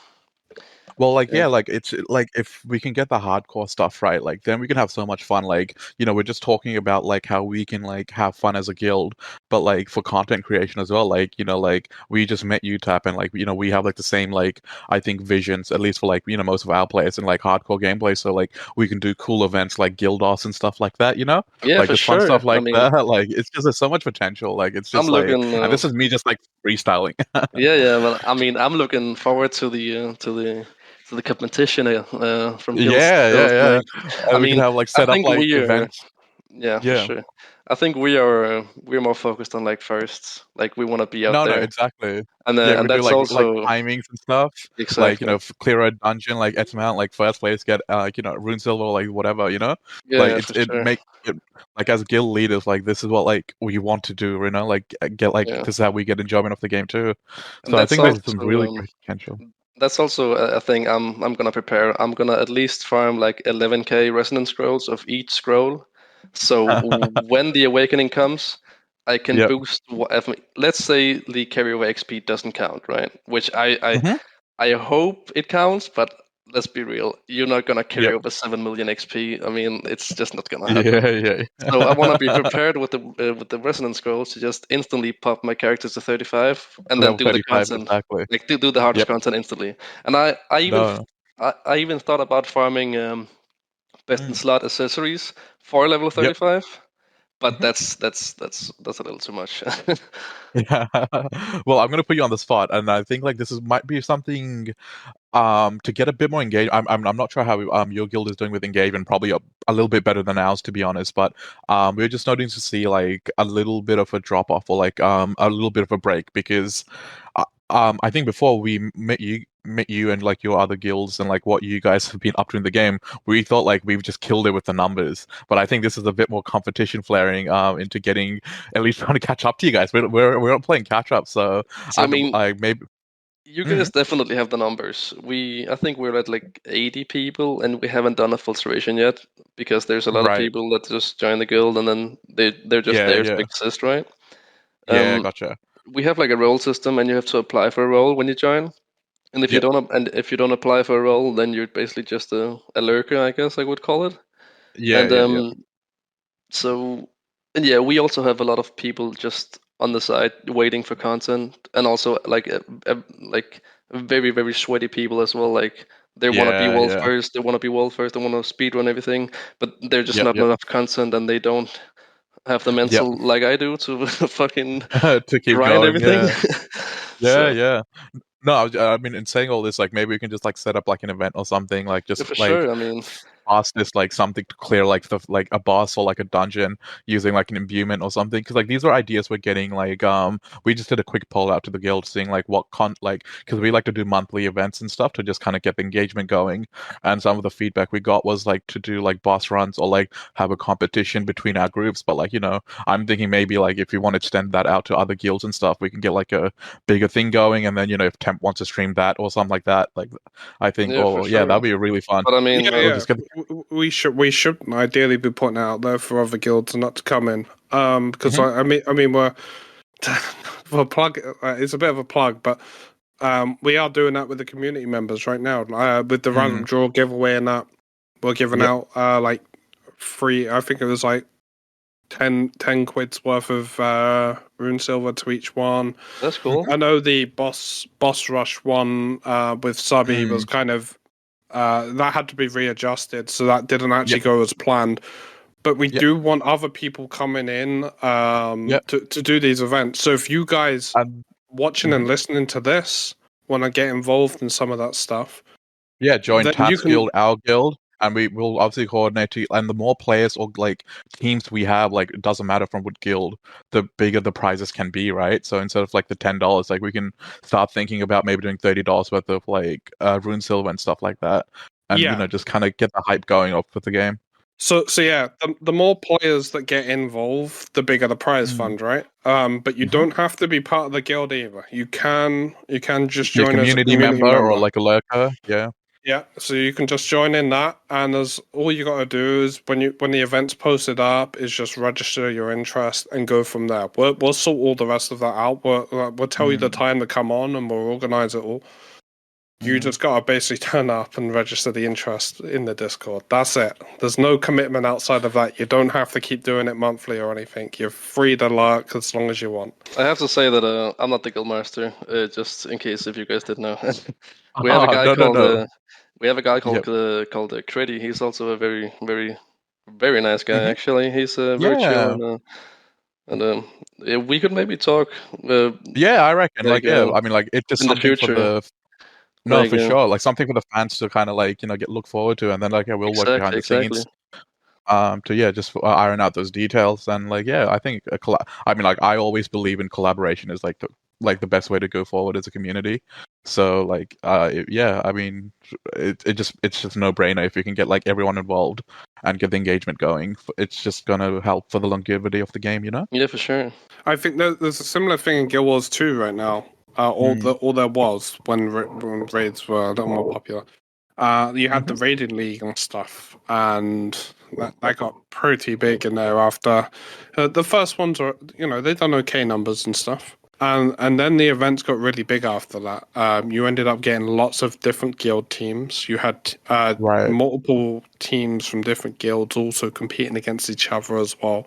Well, like, yeah, like it's like if we can get the hardcore stuff right, like then we can have so much fun. Like, we're just talking about like how we can like have fun as a guild, but like for content creation as well. Like, like we just met UTAP, and like we have like the same like I think visions, at least for like most of our players in like hardcore gameplay. So like we can do cool events like Guildos and stuff like that. Yeah, like for just fun sure. stuff like I mean, that. Like it's just there's so much potential. Like it's just I'm like, looking. and this is me just like freestyling. Yeah. Well, I mean, I'm looking forward to the competition from guilds. Yeah. I And we can mean, have like I set up think like we are. events. Yeah, for Yeah. sure. I think we're more focused on like firsts. Like we want to be out No, there, exactly. and Yeah, we do that's like also timings and stuff. Like, exactly. clear a dungeon, like X amount, like first place get like, rune silver, like whatever, Yeah, Like for it sure. make it like as guild leaders, like this is what like we want to do, like get like Yeah, this is how we get enjoyment of the game too. and So I that's think there's some also really great potential. that's also a thing I'm gonna prepare. I'm gonna at least farm like 11k resonance scrolls of each scroll. So when the awakening comes, I can Yep. boost whatever. Let's say the carryover XP doesn't count, right? Which Mhm. I hope it counts, but let's be real. You're not gonna carry Yep. over 7 million XP. I mean, it's just not gonna happen. Yeah. So I want to be prepared with the resonance scrolls to just instantly pop my characters to 35 and then Level do the 35 content, exactly. like do the hardest Yep. content instantly. And No. I even thought about farming best in slot accessories for level Yep. 35, but Mhm. that's a little too much. Yeah. Well, I'm gonna put you on the spot, and I think like might be something to get a bit more engaged. I'm not sure how your guild is doing with engagement, probably a little bit better than ours, to be honest. But we're just starting to see like a little bit of a drop off, or like a little bit of a break, because I think before we met you you and like your other guilds and like what you guys have been up to in the game, we thought like we've just killed it with the numbers. But I think this is a bit more competition flaring into getting at least trying to catch up to you guys. We're not playing catch up, so So I mean, maybe. you guys definitely have the numbers. I think we're at like 80 people, and we haven't done a filtration yet because there's a lot of Right. people that just join the guild and then they're just Yeah, there to yeah, exist, right? yeah. Um, Gotcha. we have like a role system, and you have to apply for a role when you join. And Yep. if you don't apply for a role, then you're basically just a lurker, I guess I would call it. Yeah, And yeah, yeah. so and yeah, we also have a lot of people just on the side waiting for content, and also like like very very sweaty people as well. Like they want to be Yeah, world yeah. first, they want to be world first, they want to speedrun everything, but they're just Yep, not yep. enough content, and they don't have the Yep. mental like I do to fucking To keep grind going, everything. yeah. Yeah, So yeah. No, I mean, in saying all this, like maybe we can just like set up like an event or something, like yeah, just for like sure. I mean, fastest like something to clear like the like a boss or like a dungeon using like an imbuement or something. Because like these are ideas we're getting. Like we just did a quick poll out to the guild, seeing like what because we like to do monthly events and stuff to just kind of get the engagement going. And some of the feedback we got was like to do like boss runs or like have a competition between our groups. But like I'm thinking maybe like if we want to extend that out to other guilds and stuff, we can get like a bigger thing going. And then if Temp wants to stream that or something like that, like I think, yeah, for oh yeah, sure. that'd be really fun. But I mean, Yeah, We'll yeah. just get. We should ideally be putting it out there for other guilds not to come in. Because Mhm. I mean we're for a plug. It's a bit of a plug, but we are doing that with the community members right now. With the random draw giveaway and that, we're giving Yep. out like free. I think it was like 10 quid's worth of rune silver to each one. that's cool. I know the boss rush one with Subby was kind of that had to be readjusted, so that didn't actually Yep. go as planned. But we Yep. do want other people coming in Yep. to do these events. So if you guys watching and listening to this want to get involved in some of that stuff, Yeah, join then you Tat's can. guild, our guild, and we will obviously coordinate to. And the more players or like teams we have, like it doesn't matter from what guild, the bigger the prizes can be, right? So instead of like the $10, like we can start thinking about maybe doing $30 worth of like rune silver and stuff like that, and Yeah. just kind of get the hype going up with the game. So yeah, the more players that get involved, the bigger the prize fund, right? But you don't have to be part of the guild either. You can just Be a join as a community community member or member. like a lurker, yeah. Yeah, so you can just join in that, and as all you got to do is when the event's posted up, is just register your interest and go from there. We'll sort all the rest of that out. We'll tell you the time to come on, and we'll organize it all. You just got to basically turn up and register the interest in the Discord. That's it. There's no commitment outside of that. You don't have to keep doing it monthly or anything. You're free to lurk as long as you want. I have to say that I'm not the guildmaster. Just in case if you guys didn't know, we have a guy called No. we have a guy called Yep. called Creddy. He's also a very very very nice guy. Actually, he's very chill Yeah. and yeah, we could maybe talk Yeah, I reckon. like Like, yeah, I mean, like, it's just in the something for future. the no, Like for sure. Like something for the fans to kind of like get look forward to, and then like we'll work behind the exactly. scenes to just iron out those details. And like I think I mean, like I always believe in collaboration is like the best way to go forward as a community. So like yeah, I mean it's just no brainer if you can get like everyone involved and get the engagement going. It's just gonna help for the longevity of the game, Yeah, for sure. I think there's a similar thing in Guild Wars 2 right now. All there was when raids were a little more popular. You had the raiding league and stuff, and that got pretty big in there after the first ones were, they done okay numbers and stuff. And then the events got really big after that. You ended up getting lots of different guild teams. You had right? multiple teams from different guilds also competing against each other as well.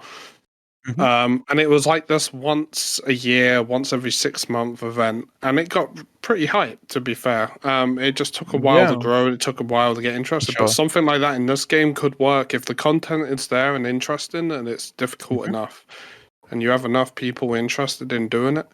And it was like this once a year, once every 6 month event, and it got pretty hyped, to be fair. It just took a while to Yeah, grow, it took a while to get interested, but sure. something like that in this game could work if the content is there and interesting and it's difficult enough, and you have enough people interested in doing it,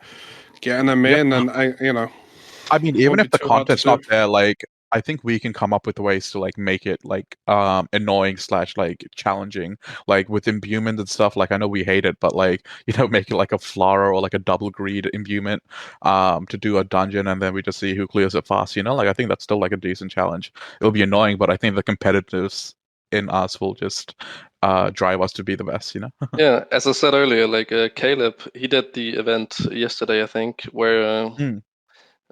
getting them Yep. in, and I mean, even won't if be the too hard to content's not do. there, like I think we can come up with ways to like make it like annoying / like challenging, like with imbuement and stuff. Like I know we hate it, but like make it like a flower or like a double greed imbuement to do a dungeon, and then we just see who clears it fast. Like I think that's still like a decent challenge. It'll be annoying, but I think the competitiveness in us will just drive us to be the best. Yeah, as I said earlier, like Caleb, he did the event yesterday, I think, where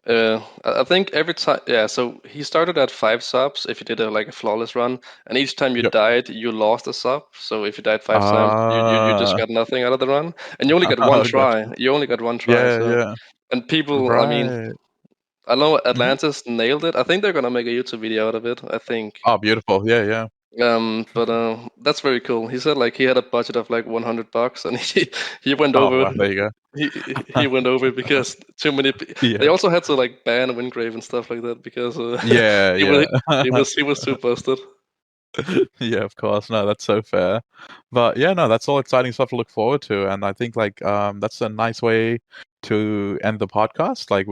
I think every time, yeah. So he started at 5 subs if you did like a flawless run, and each time you Yep. died, you lost a sub. So if you died 5 times, you just got nothing out of the run, and you only get one try. Gotcha. You only got one try. Yeah, So yeah. and people, I mean, Right. I know Mhm. Atlantis nailed it. I think they're gonna make a YouTube video out of it. I think. Oh, beautiful. Yeah, yeah. But that's very cool. He said like he had a budget of like $100, and he went Oh, over it. well, there you He went over it because too many. They Yeah. also had to like ban Wingrave and stuff like that because Yeah, he was yeah. he was too busted. Yeah, of course. No, that's so fair. But yeah, no, that's all exciting stuff to look forward to. And I think like that's a nice way to end the podcast. Like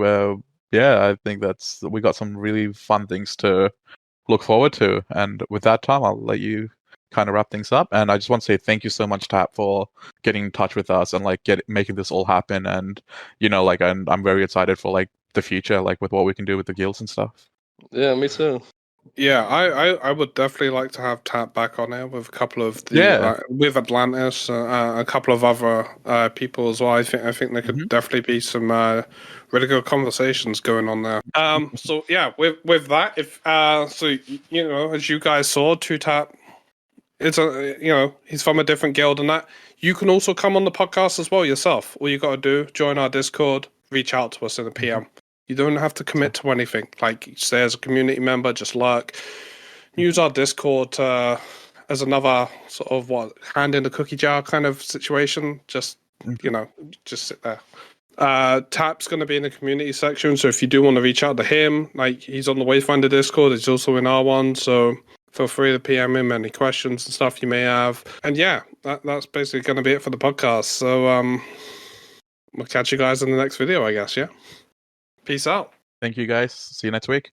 I think we got some really fun things to look forward to. And with that, Tom, I'll let you kind of wrap things up. And I just want to say thank you so much, Tap, for getting in touch with us and like making this all happen. And like I'm very excited for like the future, like with what we can do with the guilds and stuff. Yeah, me too. Yeah, I would definitely like to have Tap back on there with a couple of the Yeah. with Atlantis, a couple of other people as well. I think there could definitely be some really good conversations going on there. So yeah, with that, if as you guys saw, Two Tap, he's from a different guild and that. You can also come on the podcast as well yourself. All you got to do, join our Discord, reach out to us in a PM. You don't have to commit to anything. Like, say as a community member, just lurk. Use our Discord as another sort of hand in the cookie jar kind of situation. Just just sit there. Tap's going to be in the community section, so if you do want to reach out to him, like he's on the Wayfinder Discord, he's also in our one, so feel free to PM him any questions and stuff you may have. And yeah, that's basically going to be it for the podcast. So we'll catch you guys in the next video, I guess. Yeah. Peace out. Thank you guys. See you next week.